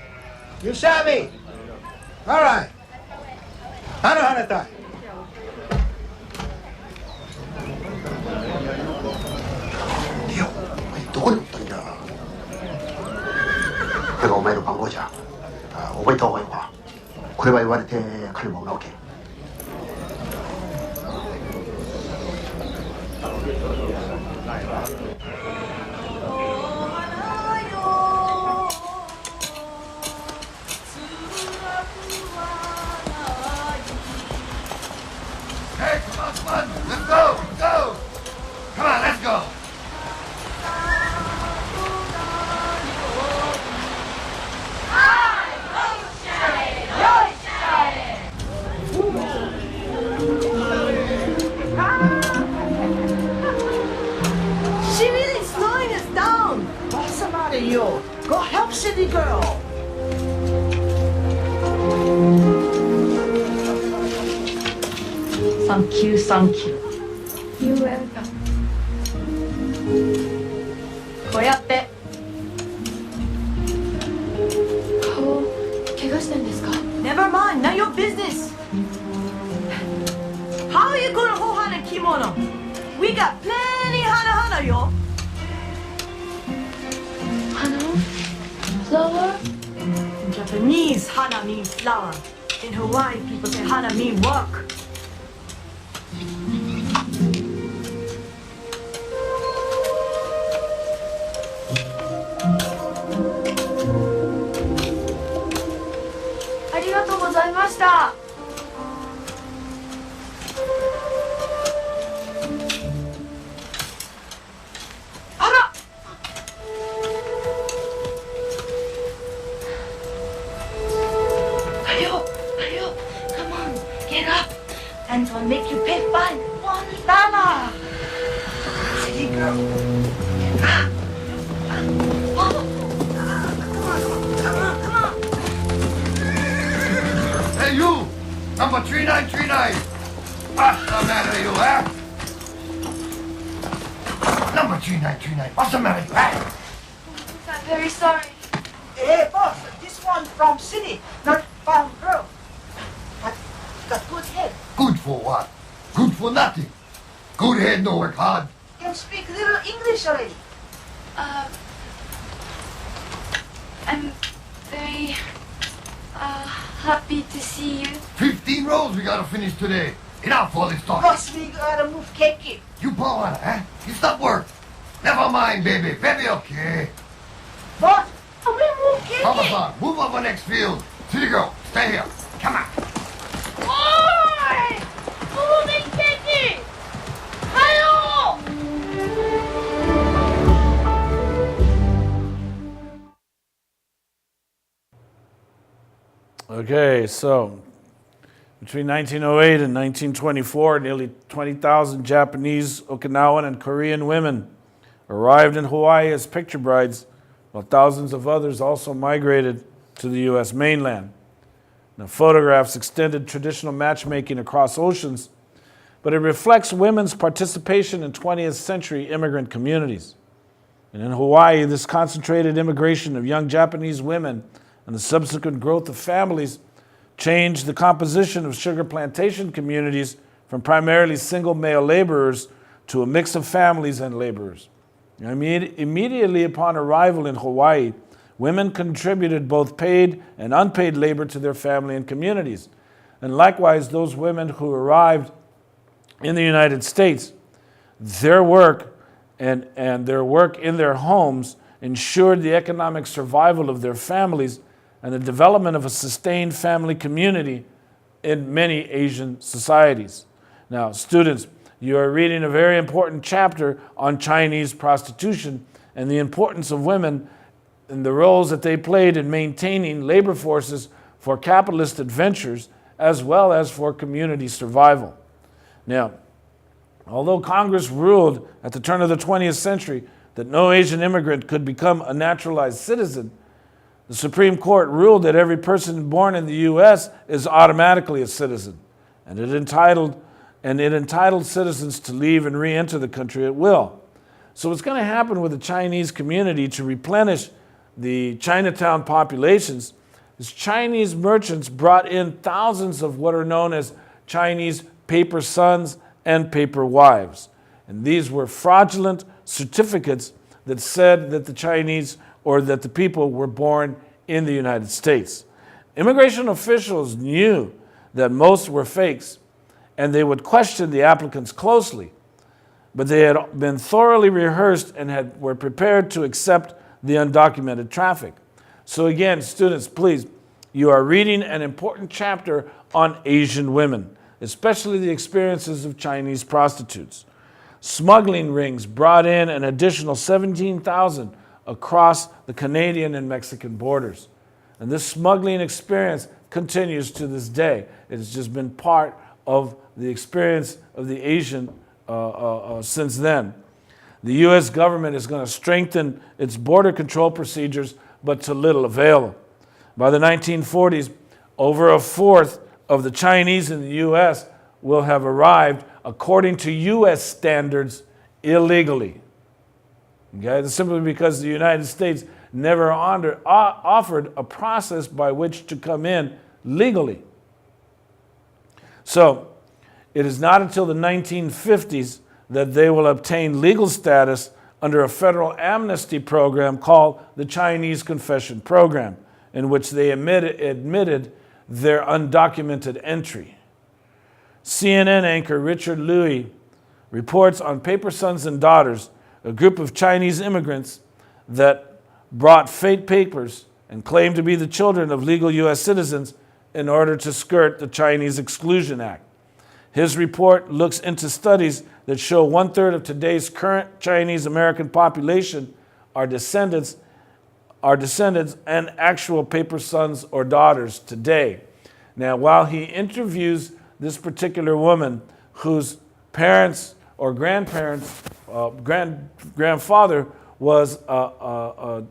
You savvy? All right. Hana. どこにおったんじゃ。これがお前の番号じゃ。覚えた方がいいわ。これは言われて彼も直け。Hey, come on, let's go, go! Come on, let's go! You go help city girl. Thank you. You're welcome. Never mind, not your business. How are you gonna hold hana kimono? We got plenty hana, yo. Hana? Flower? In Japanese, hana means flower. In Hawaii, people say hana mean work. Arigatou Hayo, come on, get up. And we'll make you pay fine. $1. City girl. Hey, you! Number 3939! What's the matter, you, eh? Number 3939, what's the matter, you, eh? I'm very sorry. Hey, boss, this one from city, not from girl. But got good head. Good for what? Good for nothing. Good head no work hard. Can speak little English already. I'm very happy to see you. 15 rolls we gotta finish today. Enough for this talk. Boss, we gotta move cake. You Pawana, eh? You stop work. Never mind, baby. Baby, okay. Boss, we move cake. Papa, move over next field. City girl, stay here. Come on. Oi! Moving cake. Hayo! Okay, so between 1908 and 1924, nearly 20,000 Japanese, Okinawan, and Korean women arrived in Hawaii as picture brides, while thousands of others also migrated to the U.S. mainland. Now, photographs extended traditional matchmaking across oceans, but it reflects women's participation in 20th century immigrant communities. And in Hawaii, this concentrated immigration of young Japanese women and the subsequent growth of families changed the composition of sugar plantation communities from primarily single male laborers to a mix of families and laborers. Immediately upon arrival in Hawaii, women contributed both paid and unpaid labor to their family and communities. And likewise, those women who arrived in the United States, their work and their work in their homes ensured the economic survival of their families and the development of a sustained family community in many Asian societies. Now, students, you are reading a very important chapter on Chinese prostitution and the importance of women and the roles that they played in maintaining labor forces for capitalist adventures as well as for community survival. Now, although Congress ruled at the turn of the 20th century that no Asian immigrant could become a naturalized citizen, the Supreme Court ruled that every person born in the U.S. is automatically a citizen, and it entitled citizens to leave and re-enter the country at will. So what's going to happen with the Chinese community to replenish the Chinatown populations is Chinese merchants brought in thousands of what are known as Chinese paper sons and paper wives. And these were fraudulent certificates that said that the Chinese or that the people were born in the United States. Immigration officials knew that most were fakes, and they would question the applicants closely, but they had been thoroughly rehearsed and were prepared to accept the undocumented traffic. So again, students, please, you are reading an important chapter on Asian women, especially the experiences of Chinese prostitutes. Smuggling rings brought in an additional 17,000 across the Canadian and Mexican borders. And this smuggling experience continues to this day. It has just been part of the experience of the Asian since then. The U.S. government is going to strengthen its border control procedures, but to little avail. By the 1940s, over a fourth of the Chinese in the U.S. will have arrived, according to U.S. standards, illegally. Okay? That's simply because the United States never offered a process by which to come in legally. So, it is not until the 1950s that they will obtain legal status under a federal amnesty program called the Chinese Confession Program, in which they admitted their undocumented entry. CNN anchor Richard Louis reports on Paper Sons and Daughters, a group of Chinese immigrants that brought fake papers and claimed to be the children of legal U.S. citizens in order to skirt the Chinese Exclusion Act. His report looks into studies that show 1/3 of today's current Chinese American population are descendants and actual paper sons or daughters today. Now, while he interviews this particular woman whose parents or grandparents, grandfather was a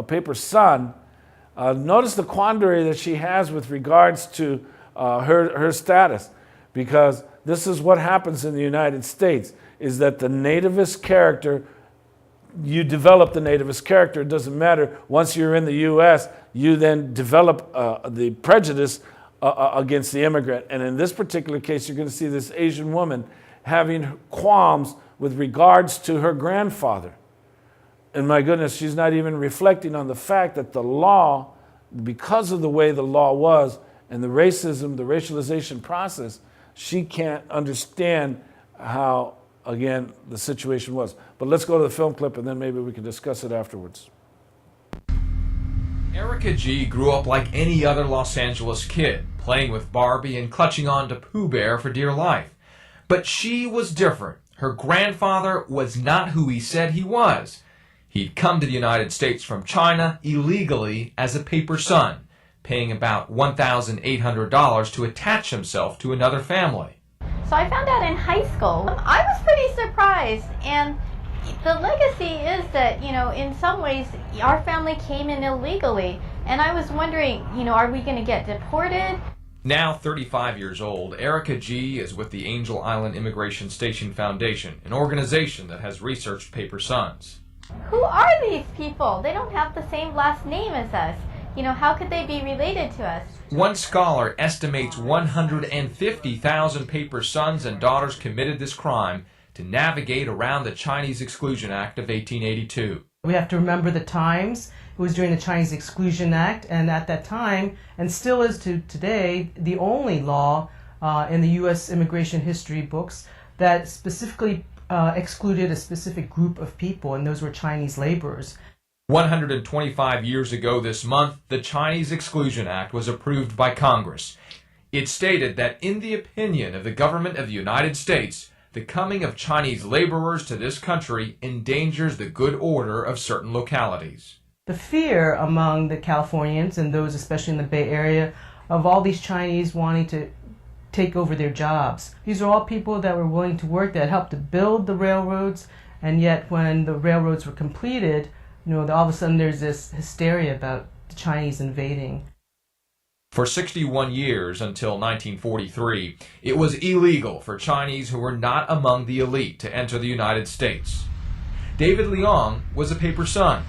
paper son, notice the quandary that she has with regards to her status, because this is what happens in the United States, is that the nativist character, you develop the nativist character. It doesn't matter. Once you're in the U.S., you then develop the prejudice against the immigrant. And in this particular case, you're going to see this Asian woman having qualms with regards to her grandfather. And my goodness, she's not even reflecting on the fact that the law, because of the way the law was and the racism, the racialization process, she can't understand how, again, the situation was. But let's go to the film clip and then maybe we can discuss it afterwards. Erica G grew up like any other Los Angeles kid, playing with Barbie and clutching on to Pooh Bear for dear life. But she was different. Her grandfather was not who he said he was. He'd come to the United States from China illegally as a paper son, paying about $1,800 to attach himself to another family. So I found out in high school. I was pretty surprised, and the legacy is that, in some ways, our family came in illegally, and I was wondering, are we going to get deported? Now 35 years old, Erica G is with the Angel Island Immigration Station Foundation, an organization that has researched paper sons. Who are these people? They don't have the same last name as us. How could they be related to us? One scholar estimates 150,000 paper sons and daughters committed this crime to navigate around the Chinese Exclusion Act of 1882. We have to remember the times. It was during the Chinese Exclusion Act, and at that time, and still is to today, the only law in the U.S. immigration history books that specifically excluded a specific group of people, and those were Chinese laborers. 125 years ago this month, the Chinese Exclusion Act was approved by Congress. It stated that in the opinion of the government of the United States, the coming of Chinese laborers to this country endangers the good order of certain localities. The fear among the Californians, and those especially in the Bay Area, of all these Chinese wanting to take over their jobs. These are all people that were willing to work, that helped to build the railroads, and yet when the railroads were completed, all of a sudden there's this hysteria about the Chinese invading. For 61 years, until 1943, it was illegal for Chinese who were not among the elite to enter the United States. David Leong was a paper son.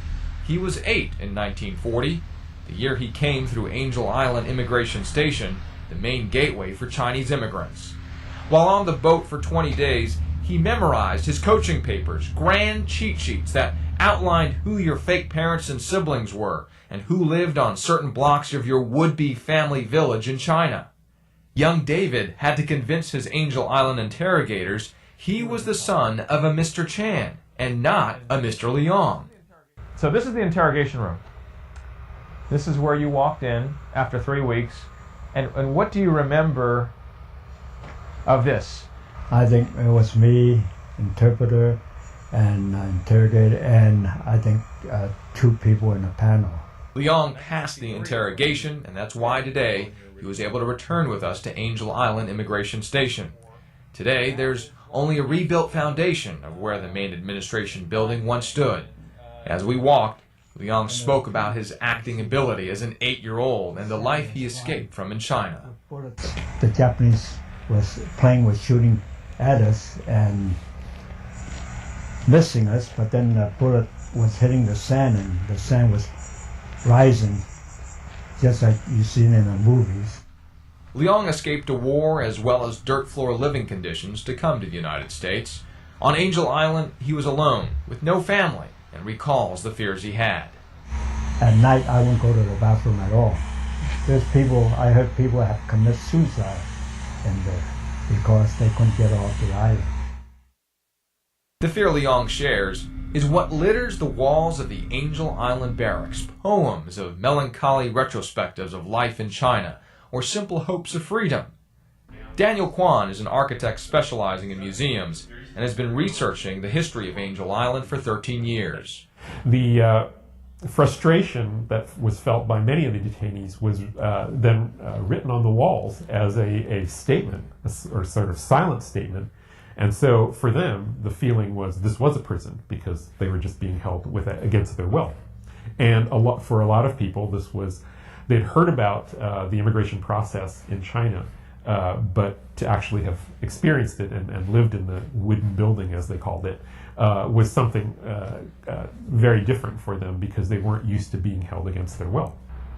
He was 8 in 1940, the year he came through Angel Island Immigration Station, the main gateway for Chinese immigrants. While on the boat for 20 days, he memorized his coaching papers, grand cheat sheets that outlined who your fake parents and siblings were and who lived on certain blocks of your would-be family village in China. Young David had to convince his Angel Island interrogators he was the son of a Mr. Chan and not a Mr. Leong. So this is the interrogation room. This is where you walked in after 3 weeks. And what do you remember of this? I think it was me, interpreter, and interrogator, and I think 2 people in the panel. Leong passed the interrogation, and that's why today he was able to return with us to Angel Island Immigration Station. Today, there's only a rebuilt foundation of where the main administration building once stood. As we walked, Leong spoke about his acting ability as an 8-year-old and the life he escaped from in China. The Japanese was playing with shooting at us and missing us, but then the bullet was hitting the sand and the sand was rising. just like you've seen in the movies. Leong escaped a war as well as dirt floor living conditions to come to the United States. On Angel Island, he was alone, with no family, and recalls the fears he had. At night, I wouldn't go to the bathroom at all. I heard people have committed suicide in there because they couldn't get off the island. The fear Leong shares is what litters the walls of the Angel Island barracks, poems of melancholy retrospectives of life in China, or simple hopes of freedom. Daniel Kwan is an architect specializing in museums and has been researching the history of Angel Island for 13 years. The frustration that was felt by many of the detainees was then written on the walls as a statement, or sort of silent statement. And so for them, the feeling was this was a prison because they were just being held against their will. And for a lot of people, they'd heard about the immigration process in China, but to actually have experienced it and lived in the wooden building, as they called it, was something very different for them because they weren't used to being held against their will.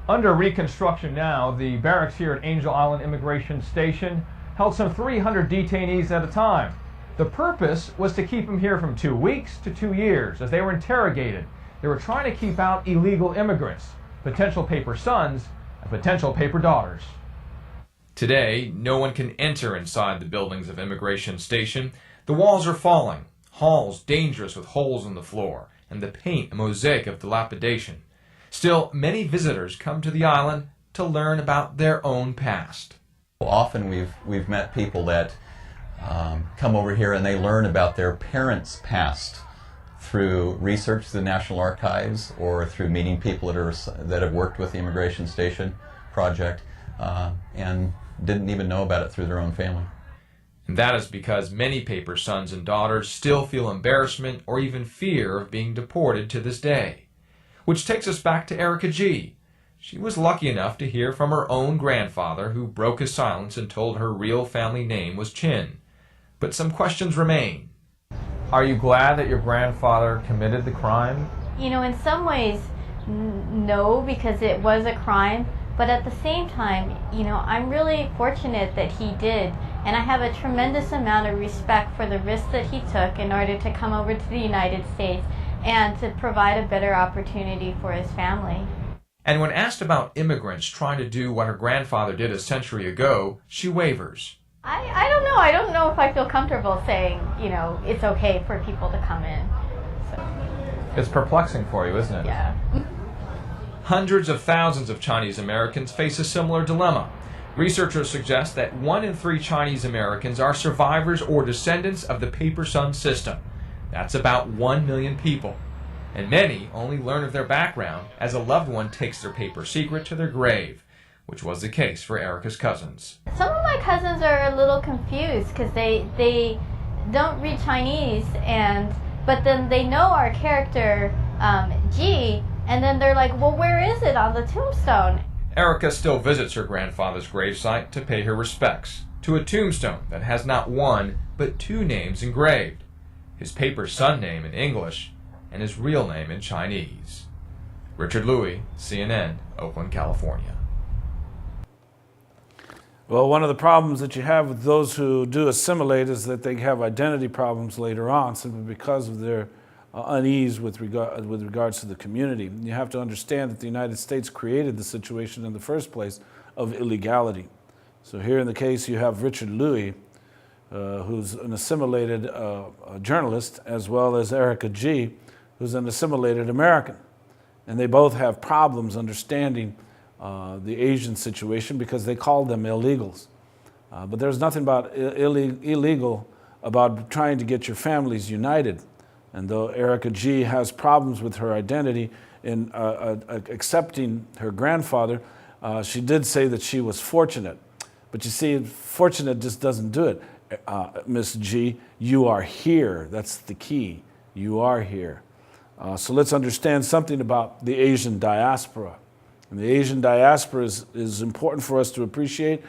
Under reconstruction now, the barracks here at Angel Island Immigration Station held some 300 detainees at a time. The purpose was to keep them here from 2 weeks to 2 years as they were interrogated. They were trying to keep out illegal immigrants, potential paper sons, and potential paper daughters. Today, no one can enter inside the buildings of Immigration Station. The walls are falling, halls dangerous with holes in the floor, and the paint a mosaic of dilapidation. Still, many visitors come to the island to learn about their own past. Often we've met people that come over here and they learn about their parents' past through research to the National Archives or through meeting people that have worked with the Immigration Station project and didn't even know about it through their own family. And that is because many paper sons and daughters still feel embarrassment or even fear of being deported to this day. Which takes us back to Erica G. She was lucky enough to hear from her own grandfather, who broke his silence and told her real family name was Chin. But some questions remain. Are you glad that your grandfather committed the crime? You know, in some ways, no, because it was a crime. But at the same time, you know, I'm really fortunate that he did. And I have a tremendous amount of respect for the risk that he took in order to come over to the United States and to provide a better opportunity for his family. And when asked about immigrants trying to do what her grandfather did a century ago, she wavers. I don't know. I don't know if I feel comfortable saying, you know, it's okay for people to come in. So. It's perplexing for you, isn't it? Yeah. Hundreds of thousands of Chinese Americans face a similar dilemma. Researchers suggest that 1 in 3 Chinese Americans are survivors or descendants of the paper son system. That's about 1 million people. And many only learn of their background as a loved one takes their paper secret to their grave, which was the case for Erica's cousins. Some of my cousins are a little confused because they don't read Chinese, but then they know our character, G, and then they're like, well, where is it on the tombstone? Erica still visits her grandfather's gravesite to pay her respects to a tombstone that has not 1, but 2 names engraved. His paper son name in English and his real name in Chinese. Richard Louie, CNN, Oakland, California. Well, one of the problems that you have with those who do assimilate is that they have identity problems later on simply because of their unease with regards to the community. You have to understand that the United States created the situation in the first place of illegality. So here in the case you have Richard Louie, who's an assimilated journalist, as well as Erica G, who's an assimilated American. And they both have problems understanding the Asian situation because they call them illegals. But there's nothing about illegal about trying to get your families united. And though Erica G has problems with her identity in accepting her grandfather, she did say that she was fortunate. But you see, fortunate just doesn't do it. Miss G, you are here. That's the key. You are here. So let's understand something about the Asian diaspora. And the Asian diaspora is important for us to appreciate.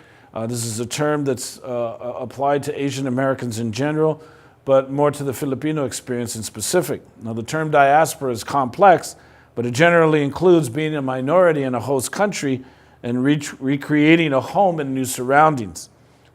This is a term that's applied to Asian Americans in general, but more to the Filipino experience in specific. Now, the term diaspora is complex, but it generally includes being a minority in a host country and recreating a home in new surroundings.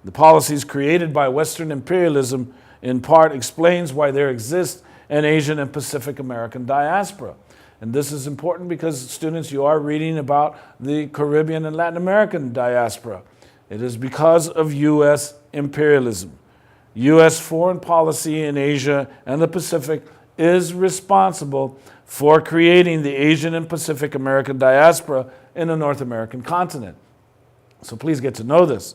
The policies created by Western imperialism in part explains why there exists an Asian and Pacific American diaspora. And this is important because, students, you are reading about the Caribbean and Latin American diaspora. It is because of U.S. imperialism. U.S. foreign policy in Asia and the Pacific is responsible for creating the Asian and Pacific American diaspora in the North American continent. So please get to know this.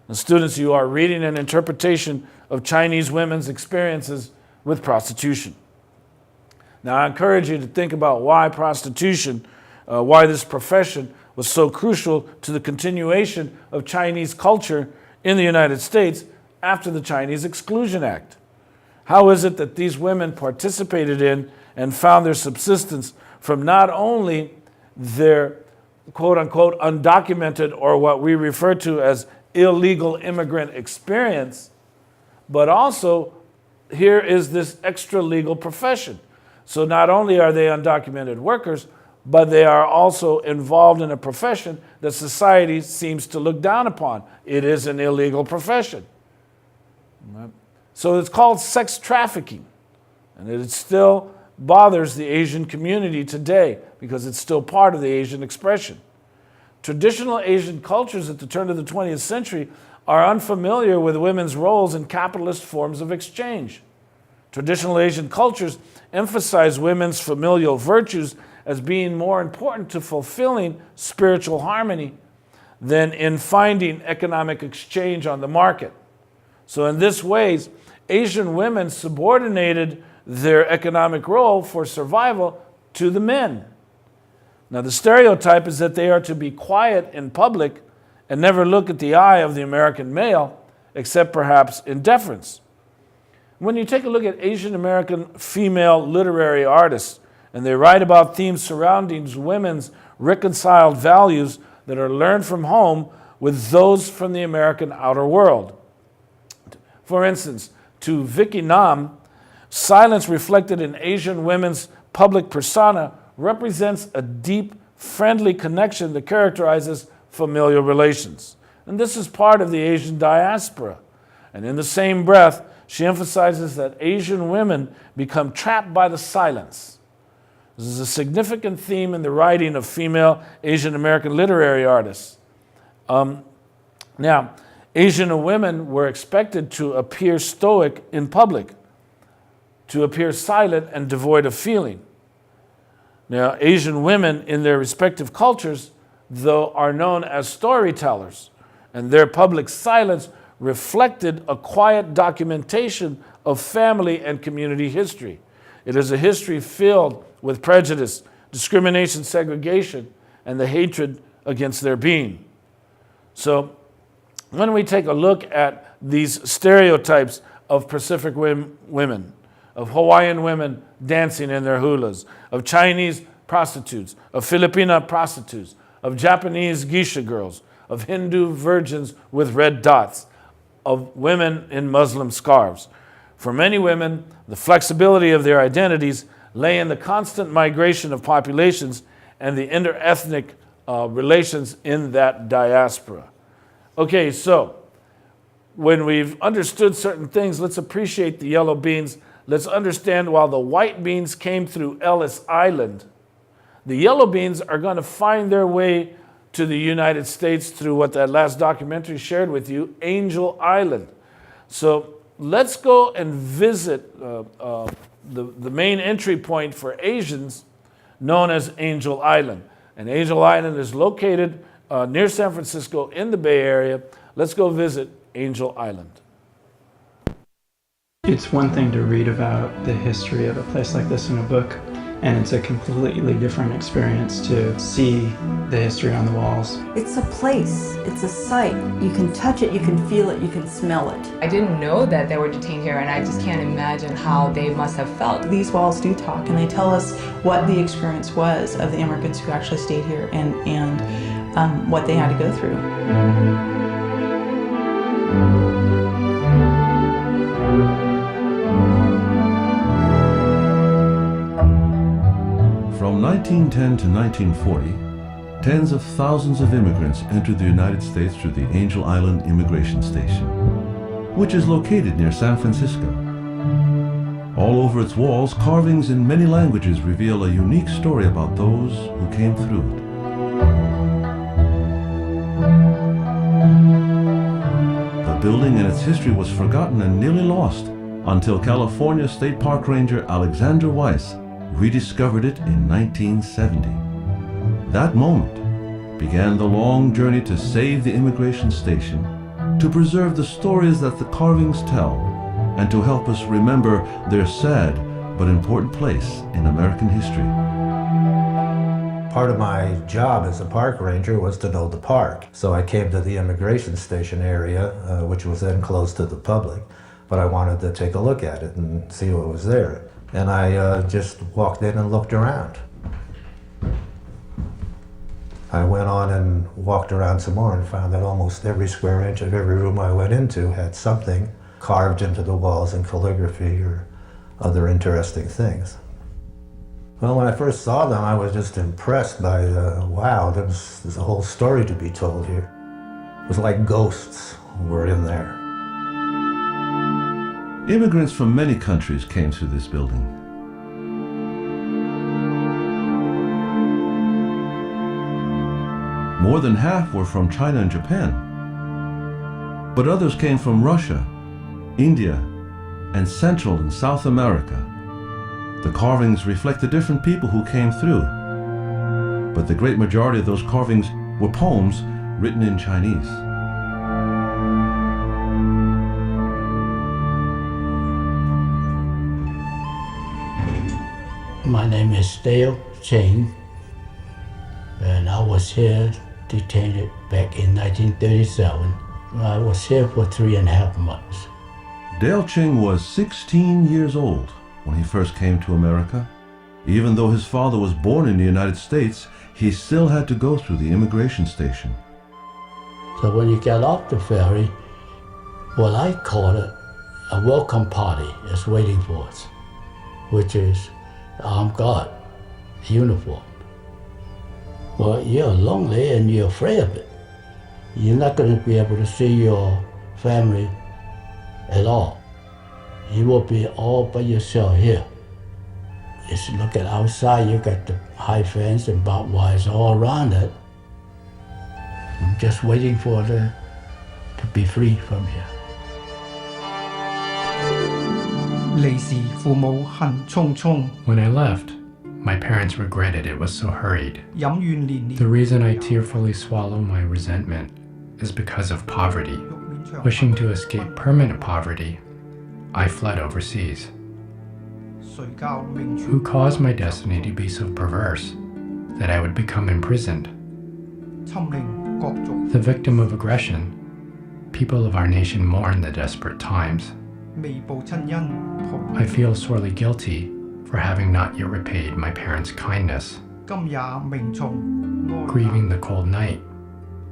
Now, students, you are reading an interpretation of Chinese women's experiences with prostitution. Now, I encourage you to think about why prostitution, why this profession was so crucial to the continuation of Chinese culture in the United States after the Chinese Exclusion Act. How is it that these women participated in and found their subsistence from not only their quote-unquote undocumented, or what we refer to as illegal immigrant experience, but also here is this extra legal profession. So not only are they undocumented workers, but they are also involved in a profession that society seems to look down upon. It is an illegal profession. So it's called sex trafficking, and it still bothers the Asian community today because it's still part of the Asian expression. Traditional Asian cultures at the turn of the 20th century are unfamiliar with women's roles in capitalist forms of exchange. Traditional Asian cultures emphasize women's familial virtues as being more important to fulfilling spiritual harmony than in finding economic exchange on the market. So in this ways, Asian women subordinated their economic role for survival to the men. Now, the stereotype is that they are to be quiet in public and never look at the eye of the American male, except perhaps in deference. When you take a look at Asian American female literary artists, and they write about themes surrounding women's reconciled values that are learned from home with those from the American outer world. For instance, to Vicky Nam, silence reflected in Asian women's public persona represents a deep, friendly connection that characterizes familial relations. And this is part of the Asian diaspora. And in the same breath, she emphasizes that Asian women become trapped by the silence. This is a significant theme in the writing of female Asian American literary artists. Now, Asian women were expected to appear stoic in public, to appear silent and devoid of feeling. Now, Asian women in their respective cultures, though, are known as storytellers, and their public silence reflected a quiet documentation of family and community history. It is a history filled with prejudice, discrimination, segregation, and the hatred against their being. So, when we take a look at these stereotypes of Pacific women, of Hawaiian women dancing in their hulas, of Chinese prostitutes, of Filipina prostitutes, of Japanese geisha girls, of Hindu virgins with red dots, of women in Muslim scarves. For many women, the flexibility of their identities lay in the constant migration of populations and the interethnic relations in that diaspora. Okay, so when we've understood certain things, let's appreciate the yellow beans. Let's understand while the white beans came through Ellis Island, the yellow beans are going to find their way to the United States through what that last documentary shared with you, Angel Island. So let's go and visit the main entry point for Asians, known as Angel Island. And Angel Island is located near San Francisco in the Bay Area. Let's go visit Angel Island. It's one thing to read about the history of a place like this in a book, and it's a completely different experience to see the history on the walls. It's a place, it's a site. You can touch it, you can feel it, you can smell it. I didn't know that they were detained here, and I just can't imagine how they must have felt. These walls do talk, and they tell us what the experience was of the immigrants who actually stayed here and what they had to go through. From 1910 to 1940, tens of thousands of immigrants entered the United States through the Angel Island Immigration Station, which is located near San Francisco. All over its walls, carvings in many languages reveal a unique story about those who came through it. The building and its history was forgotten and nearly lost until California State Park Ranger Alexander Weiss rediscovered it in 1970. That moment began the long journey to save the immigration station, to preserve the stories that the carvings tell, and to help us remember their sad but important place in American history. Part of my job as a park ranger was to know the park. So I came to the immigration station area, which was then closed to the public, but I wanted to take a look at it and see what was there. And I just walked in and looked around. I went on and walked around some more and found that almost every square inch of every room I went into had something carved into the walls in calligraphy or other interesting things. Well, when I first saw them, I was just impressed by wow, there's a whole story to be told here. It was like ghosts were in there. Immigrants from many countries came through this building. More than half were from China and Japan, but others came from Russia, India, and Central and South America. The carvings reflect the different people who came through, but the great majority of those carvings were poems written in Chinese. My name is Dale Ching, and I was here detained back in 1937. I was here for 3.5 months. Dale Ching was 16 years old when he first came to America. Even though his father was born in the United States, he still had to go through the immigration station. So when you get off the ferry, what I call it, a welcome party is waiting for us, which is the armed guard uniform. Well, you're lonely and you're afraid of it. You're not going to be able to see your family at all. You will be all by yourself here. Just look at outside, you got the high fence and barbed wires all around it. I'm just waiting for to be free from here. 離時父母恨匆匆 When I left, my parents regretted it was so hurried. 飲怨連連 The reason I tearfully swallow my resentment is because of poverty. Wishing to escape permanent poverty, I fled overseas. 誰教命處 Who caused my destiny to be so perverse that I would become imprisoned? 侵凌各族 The victim of aggression, people of our nation mourn the desperate times. 未報親恩抱 I feel sorely guilty for having not yet repaid my parents' kindness. 今也命從哀 Grieving the cold night,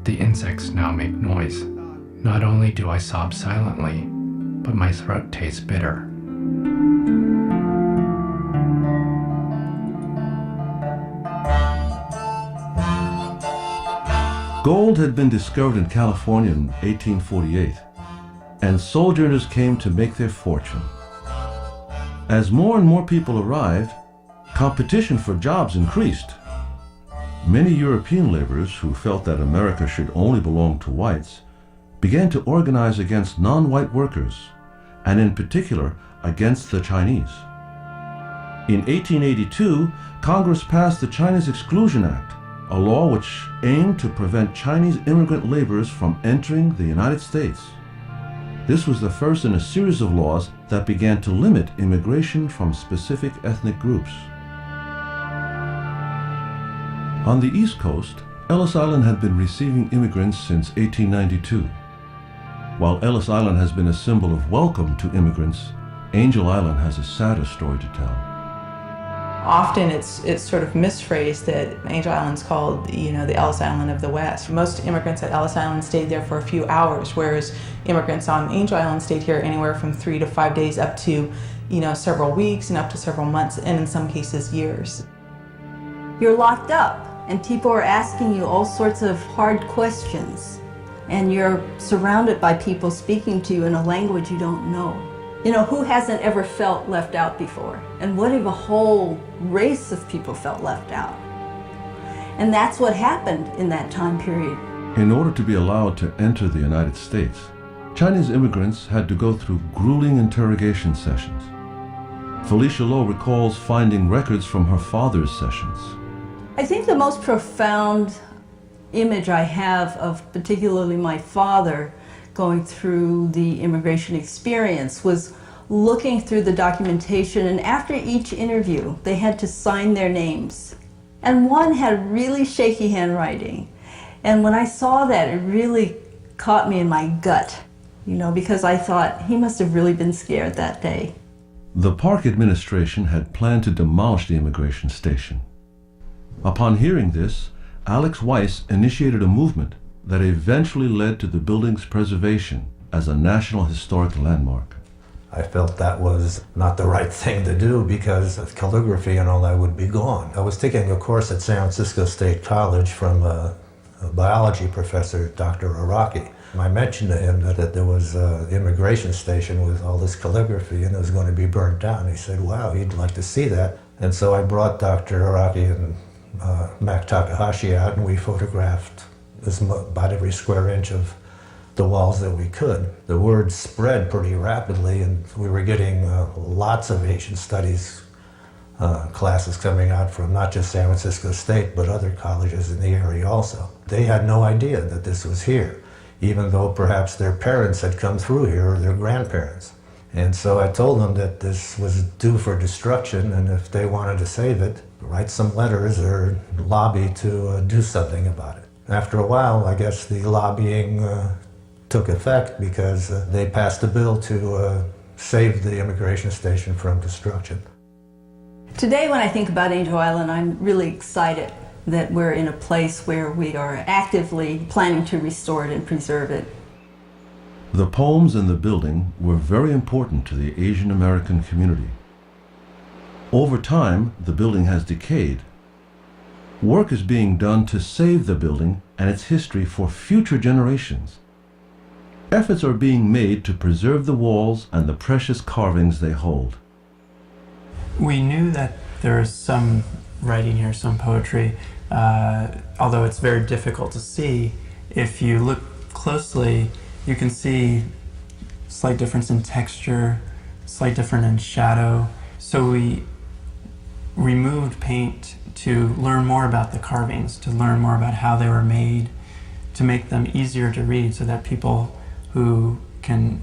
the insects now make noise. Not only do I sob silently, but my throat tastes bitter. Gold had been discovered in California in 1848, and sojourners came to make their fortune. As more and more people arrived, competition for jobs increased. Many European laborers who felt that America should only belong to whites began to organize against non-white workers, and in particular against the Chinese. In 1882, Congress passed the Chinese Exclusion Act, a law which aimed to prevent Chinese immigrant laborers from entering the United States. This was the first in a series of laws that began to limit immigration from specific ethnic groups. On the East Coast, Ellis Island had been receiving immigrants since 1892. While Ellis Island has been a symbol of welcome to immigrants, Angel Island has a sadder story to tell. Often it's sort of misphrased that Angel Island's called, the Ellis Island of the West. Most immigrants at Ellis Island stayed there for a few hours, whereas immigrants on Angel Island stayed here anywhere from 3 to 5 days up to, several weeks and up to several months, and in some cases years. You're locked up. and people are asking you all sorts of hard questions, and you're surrounded by people speaking to you in a language you don't know. You know, who hasn't ever felt left out before? And what if a whole race of people felt left out? And that's what happened in that time period. In order to be allowed to enter the United States, Chinese immigrants had to go through grueling interrogation sessions. Felicia Lowe recalls finding records from her father's sessions. I think the most profound image I have of particularly my father going through the immigration experience was looking through the documentation, and after each interview they had to sign their names. And one had really shaky handwriting. And when I saw that, it really caught me in my gut, you know, because I thought he must have really been scared that day. The Park administration had planned to demolish the immigration station. Upon hearing this, Alex Weiss initiated a movement that eventually led to the building's preservation as a National Historic Landmark. I felt that was not the right thing to do because of calligraphy and all that would be gone. I was taking a course at San Francisco State College from a biology professor, Dr. Araki. I mentioned to him that there was an immigration station with all this calligraphy and it was going to be burnt down. He said, wow, he'd like to see that. And so I brought Dr. Araki and Mac Takahashi out, and we photographed about every square inch of the walls that we could. The word spread pretty rapidly, and we were getting lots of Asian studies classes coming out from not just San Francisco State, but other colleges in the area also. They had no idea that this was here, even though perhaps their parents had come through here or their grandparents. And so I told them that this was due for destruction, and if they wanted to save it, write some letters or lobby to do something about it. After a while, I guess the lobbying took effect because they passed a bill to save the immigration station from destruction. Today, when I think about Angel Island, I'm really excited that we're in a place where we are actively planning to restore it and preserve it. The poems in the building were very important to the Asian American community. Over time, the building has decayed. Work is being done to save the building and its history for future generations. Efforts are being made to preserve the walls and the precious carvings they hold. We knew that there was some writing here, some poetry, although it's very difficult to see. If you look closely, you can see slight difference in texture, slight difference in shadow. So we removed paint to learn more about the carvings, to learn more about how they were made, to make them easier to read so that people who can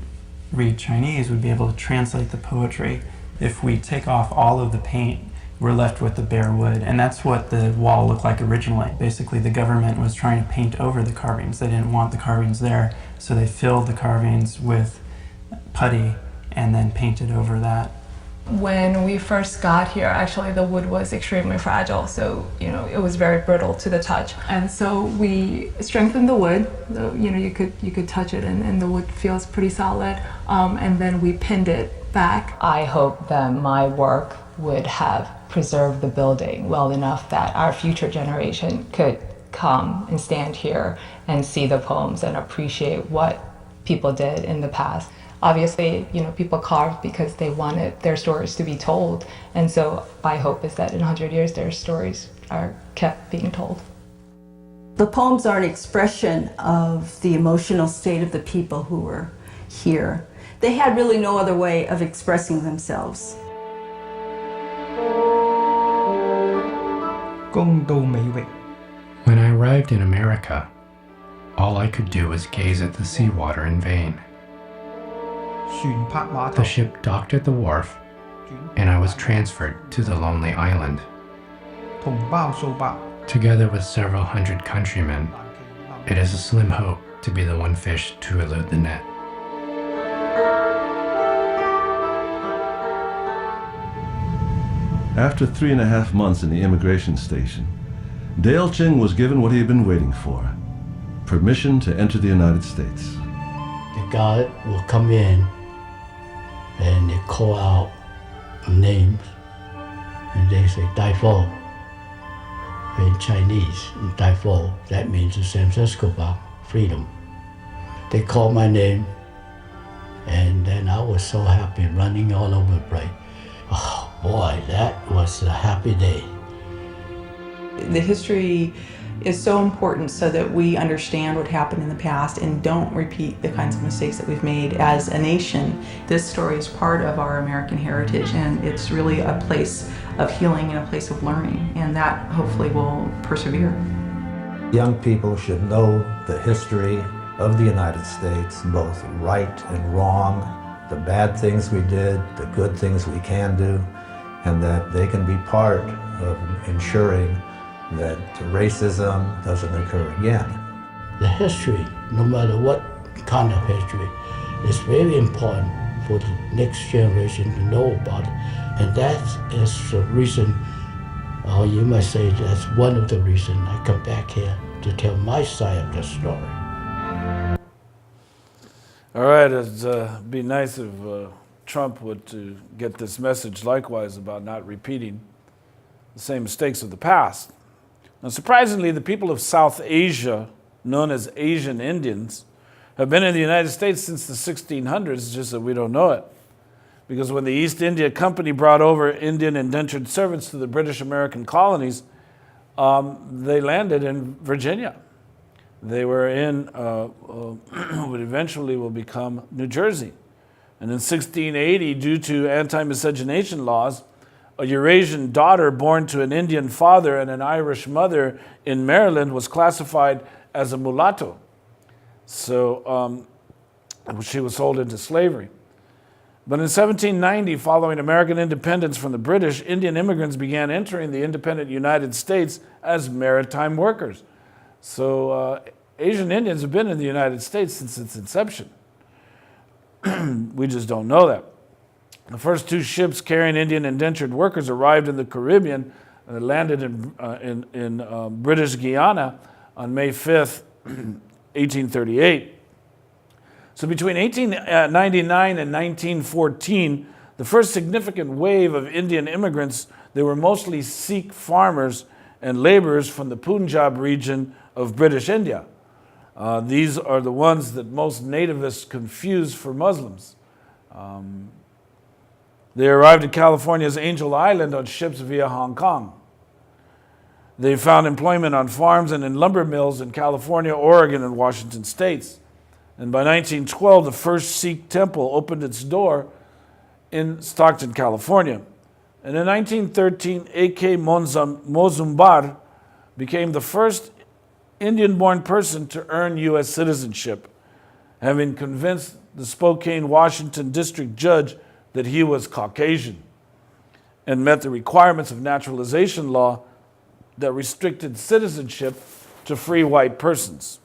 read Chinese would be able to translate the poetry. If we take off all of the paint, we're left with the bare wood, and that's what the wall looked like originally. Basically, the government was trying to paint over the carvings. They didn't want the carvings there, so they filled the carvings with putty and then painted over that. When we first got here, actually the wood was extremely fragile, so it was very brittle to the touch. And so we strengthened the wood. You could touch it, and the wood feels pretty solid. And then we pinned it back. I hope that my work would have preserved the building well enough that our future generation could come and stand here and see the poems and appreciate what people did in the past. Obviously, people carved because they wanted their stories to be told. And so my hope is that in 100 years, their stories are kept being told. The poems are an expression of the emotional state of the people who were here. They had really no other way of expressing themselves. When I arrived in America, all I could do was gaze at the seawater in vain. The ship docked at the wharf, and I was transferred to the lonely island. Together with several hundred countrymen, it is a slim hope to be the one fish to elude the net. After 3.5 months in the immigration station, Dale Ching was given what he had been waiting for: permission to enter the United States. The guard will come in and they call out names and they say, Dai Fo. in Chinese, in Tai Fo, that means the San Francisco Bar, freedom. They called my name, and then I was so happy, running all over the place. Oh boy, that was a happy day. The history is so important so that we understand what happened in the past and don't repeat the kinds of mistakes that we've made as a nation. This story is part of our American heritage, and it's really a place of healing and a place of learning, and that hopefully will persevere. Young people should know the history of the United States, both right and wrong, the bad things we did, the good things we can do, and that they can be part of ensuring that racism doesn't occur again. The history, no matter what kind of history, is very important for the next generation to know about it. And that is the reason, or you might say that's one of the reasons I come back here to tell my side of the story. All right, it'd be nice if Trump would to get this message likewise about not repeating the same mistakes of the past. Now, surprisingly, the people of South Asia, known as Asian Indians, have been in the United States since the 1600s, just that we don't know it. Because when the East India Company brought over Indian indentured servants to the British American colonies, they landed in Virginia. They were in what eventually will become New Jersey. And in 1680, due to anti-miscegenation laws, a Eurasian daughter born to an Indian father and an Irish mother in Maryland was classified as a mulatto. So she was sold into slavery. But in 1790, following American independence from the British, Indian immigrants began entering the independent United States as maritime workers. So Asian Indians have been in the United States since its inception. We just don't know that. The first two ships carrying Indian indentured workers arrived in the Caribbean and landed in British Guiana on May 5th, 1838. So between 1899 and 1914, the first significant wave of Indian immigrants, they were mostly Sikh farmers and laborers from the Punjab region of British India. These are the ones that most nativists confuse for Muslims. They arrived at California's Angel Island on ships via Hong Kong. They found employment on farms and in lumber mills in California, Oregon, and Washington states. And by 1912, the first Sikh temple opened its door in Stockton, California. And in 1913, A.K. Mozumdar became the first Indian-born person to earn U.S. citizenship, having convinced the Spokane, Washington district judge that he was Caucasian and met the requirements of naturalization law that restricted citizenship to free white persons.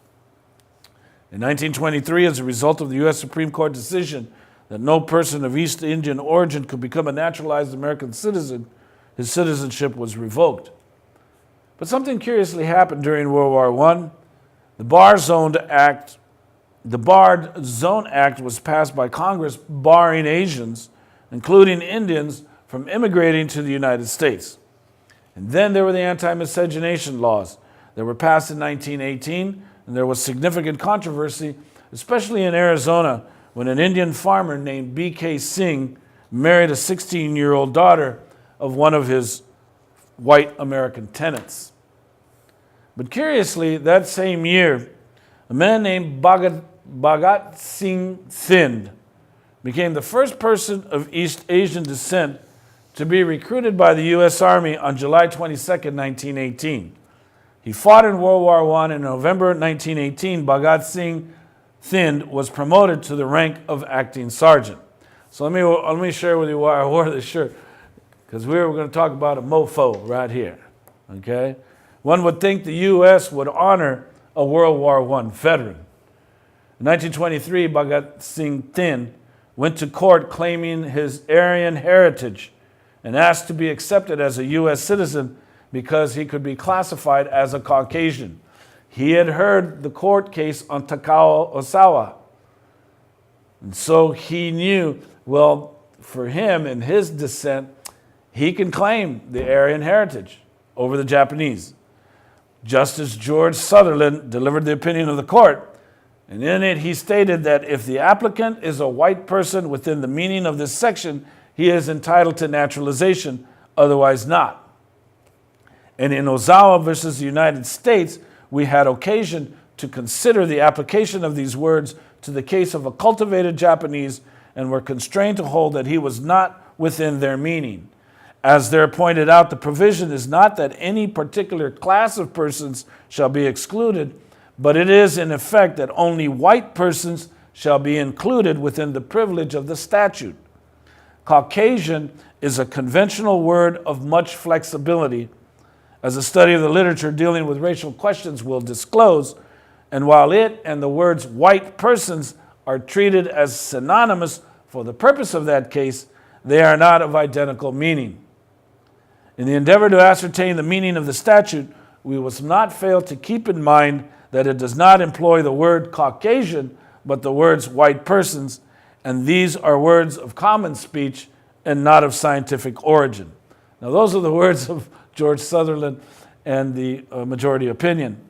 In 1923, as a result of the U.S. Supreme Court decision that no person of East Indian origin could become a naturalized American citizen, his citizenship was revoked. But something curiously happened during World War I. The Barred Zone Act was passed by Congress barring Asians, including Indians, from immigrating to the United States. And then there were the anti-miscegenation laws that were passed in 1918, and there was significant controversy, especially in Arizona, when an Indian farmer named B.K. Singh married a 16-year-old daughter of one of his white American tenants. But curiously, that same year, a man named Bhagat Singh Thind became the first person of East Asian descent to be recruited by the U.S. Army on July 22, 1918. He fought in World War I. In November 1918, Bhagat Singh Thind was promoted to the rank of acting sergeant. So let me share with you why I wore this shirt, because we were going to talk about a mofo right here, okay? One would think the U.S. would honor a World War I veteran. In 1923, Bhagat Singh Thind went to court claiming his Aryan heritage and asked to be accepted as a U.S. citizen because he could be classified as a Caucasian. He had heard the court case on Takao Osawa. And so he knew, well, for him and his descent, he can claim the Aryan heritage over the Japanese. Justice George Sutherland delivered the opinion of the court, and in it he stated that if the applicant is a white person within the meaning of this section, he is entitled to naturalization, otherwise not. And in Ozawa versus the United States, we had occasion to consider the application of these words to the case of a cultivated Japanese and were constrained to hold that he was not within their meaning. As there pointed out, the provision is not that any particular class of persons shall be excluded, but it is in effect that only white persons shall be included within the privilege of the statute. Caucasian is a conventional word of much flexibility, as a study of the literature dealing with racial questions will disclose, and while it and the words white persons are treated as synonymous for the purpose of that case, they are not of identical meaning. In the endeavor to ascertain the meaning of the statute, we must not fail to keep in mind that it does not employ the word Caucasian, but the words white persons, and these are words of common speech and not of scientific origin. Now, those are the words of George Sutherland and the majority opinion.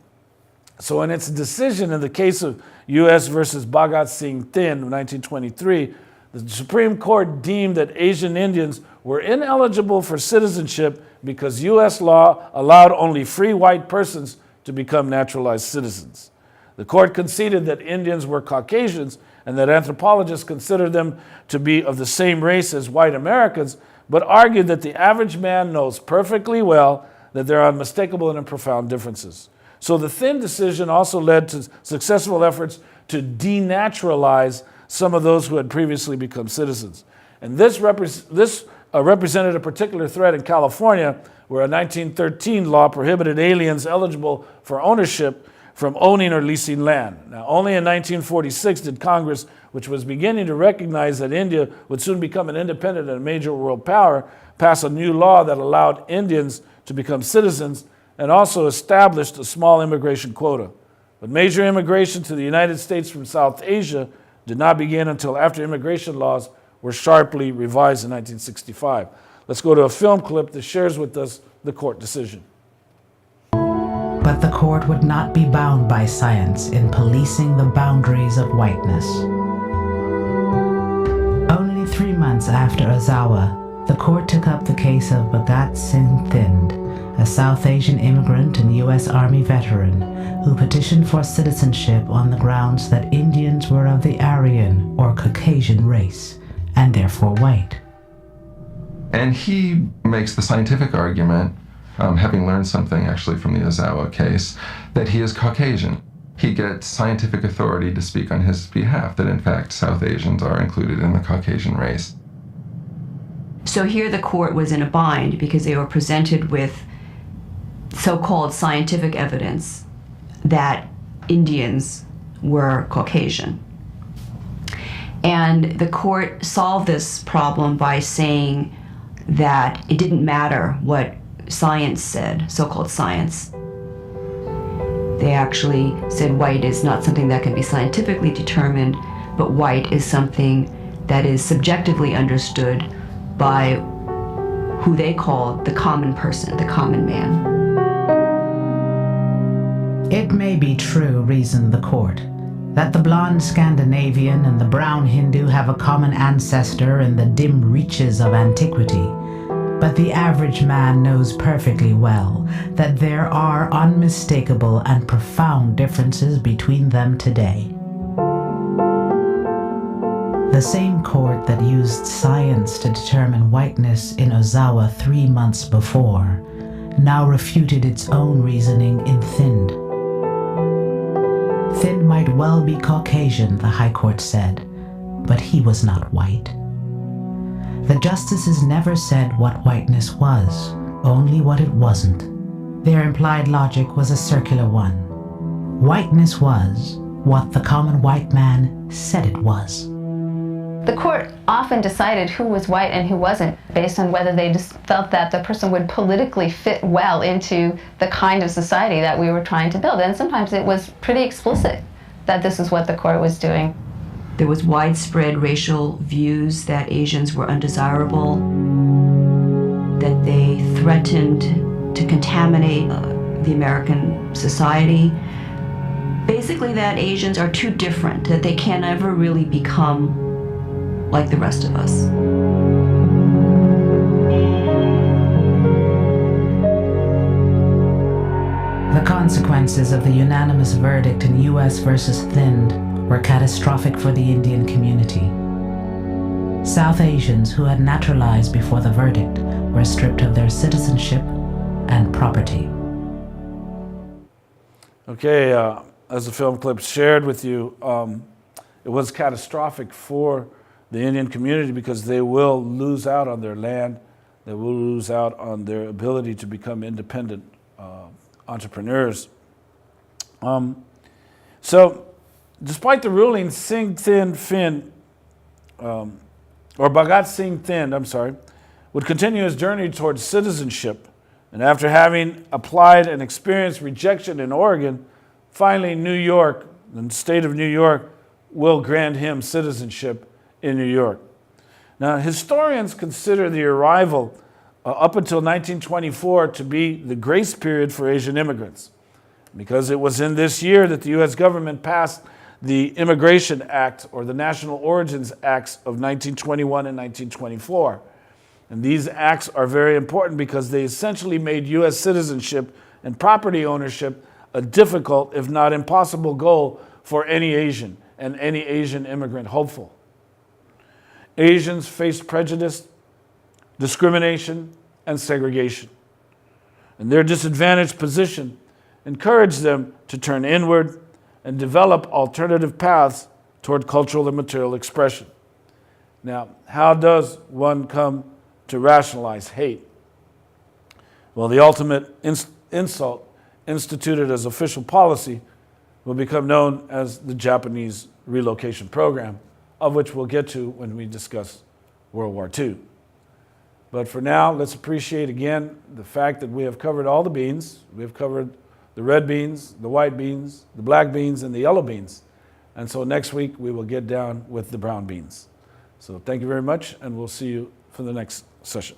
So in its decision in the case of U.S. versus Bhagat Singh Thind of 1923, the Supreme Court deemed that Asian Indians were ineligible for citizenship because U.S. law allowed only free white persons to become naturalized citizens. The court conceded that Indians were Caucasians and that anthropologists considered them to be of the same race as white Americans, but argued that the average man knows perfectly well that there are unmistakable and profound differences. So the Thind decision also led to successful efforts to denaturalize some of those who had previously become citizens. And this represented a particular threat in California, where a 1913 law prohibited aliens eligible for ownership from owning or leasing land. Now, only in 1946 did Congress, which was beginning to recognize that India would soon become an independent and major world power, pass a new law that allowed Indians to become citizens and also established a small immigration quota. But major immigration to the United States from South Asia did not begin until after immigration laws were sharply revised in 1965. Let's go to a film clip that shares with us the court decision. But the court would not be bound by science in policing the boundaries of whiteness. Only 3 months after Ozawa, the court took up the case of Bhagat Singh Thind, a South Asian immigrant and U.S. Army veteran who petitioned for citizenship on the grounds that Indians were of the Aryan or Caucasian race, and therefore white. And he makes the scientific argument, having learned something actually from the Ozawa case, that he is Caucasian. He gets scientific authority to speak on his behalf, that in fact South Asians are included in the Caucasian race. So here the court was in a bind because they were presented with so-called scientific evidence that Indians were Caucasian. And the court solved this problem by saying that it didn't matter what science said, so-called science. They actually said white is not something that can be scientifically determined, but white is something that is subjectively understood by who they called the common person, the common man. It may be true, reasoned the court, that the blonde Scandinavian and the brown Hindu have a common ancestor in the dim reaches of antiquity, but the average man knows perfectly well that there are unmistakable and profound differences between them today. The same court that used science to determine whiteness in Ozawa 3 months before now refuted its own reasoning in Thind. Thind might well be Caucasian, the High Court said, but he was not white. The justices never said what whiteness was, only what it wasn't. Their implied logic was a circular one. Whiteness was what the common white man said it was. The court often decided who was white and who wasn't based on whether they just felt that the person would politically fit well into the kind of society that we were trying to build. And sometimes it was pretty explicit that this is what the court was doing. There was widespread racial views that Asians were undesirable, that they threatened to contaminate the American society. Basically that Asians are too different, that they can't ever really become like the rest of us. The consequences of the unanimous verdict in U.S. versus Thind were catastrophic for the Indian community. South Asians who had naturalized before the verdict were stripped of their citizenship and property. Okay, as the film clip shared with you, it was catastrophic for the Indian community because they will lose out on their land, they will lose out on their ability to become independent entrepreneurs. So, despite the ruling, Bhagat Singh Thind, would continue his journey towards citizenship. And after having applied and experienced rejection in Oregon, finally New York, the state of New York, will grant him citizenship in New York. Now, historians consider the arrival up until 1924 to be the grace period for Asian immigrants, because it was in this year that the U.S. government passed the Immigration Act, or the National Origins Acts of 1921 and 1924. And these acts are very important because they essentially made U.S. citizenship and property ownership a difficult, if not impossible, goal for any Asian and any Asian immigrant hopeful. Asians faced prejudice, discrimination, and segregation. And their disadvantaged position encouraged them to turn inward and develop alternative paths toward cultural and material expression. Now, how does one come to rationalize hate? Well, the ultimate insult instituted as official policy will become known as the Japanese relocation program, of which we'll get to when we discuss World War II. But for now, let's appreciate again the fact that we have covered all the beans. We have covered the red beans, the white beans, the black beans, and the yellow beans. And so next week we will get down with the brown beans. So thank you very much, and we'll see you for the next session.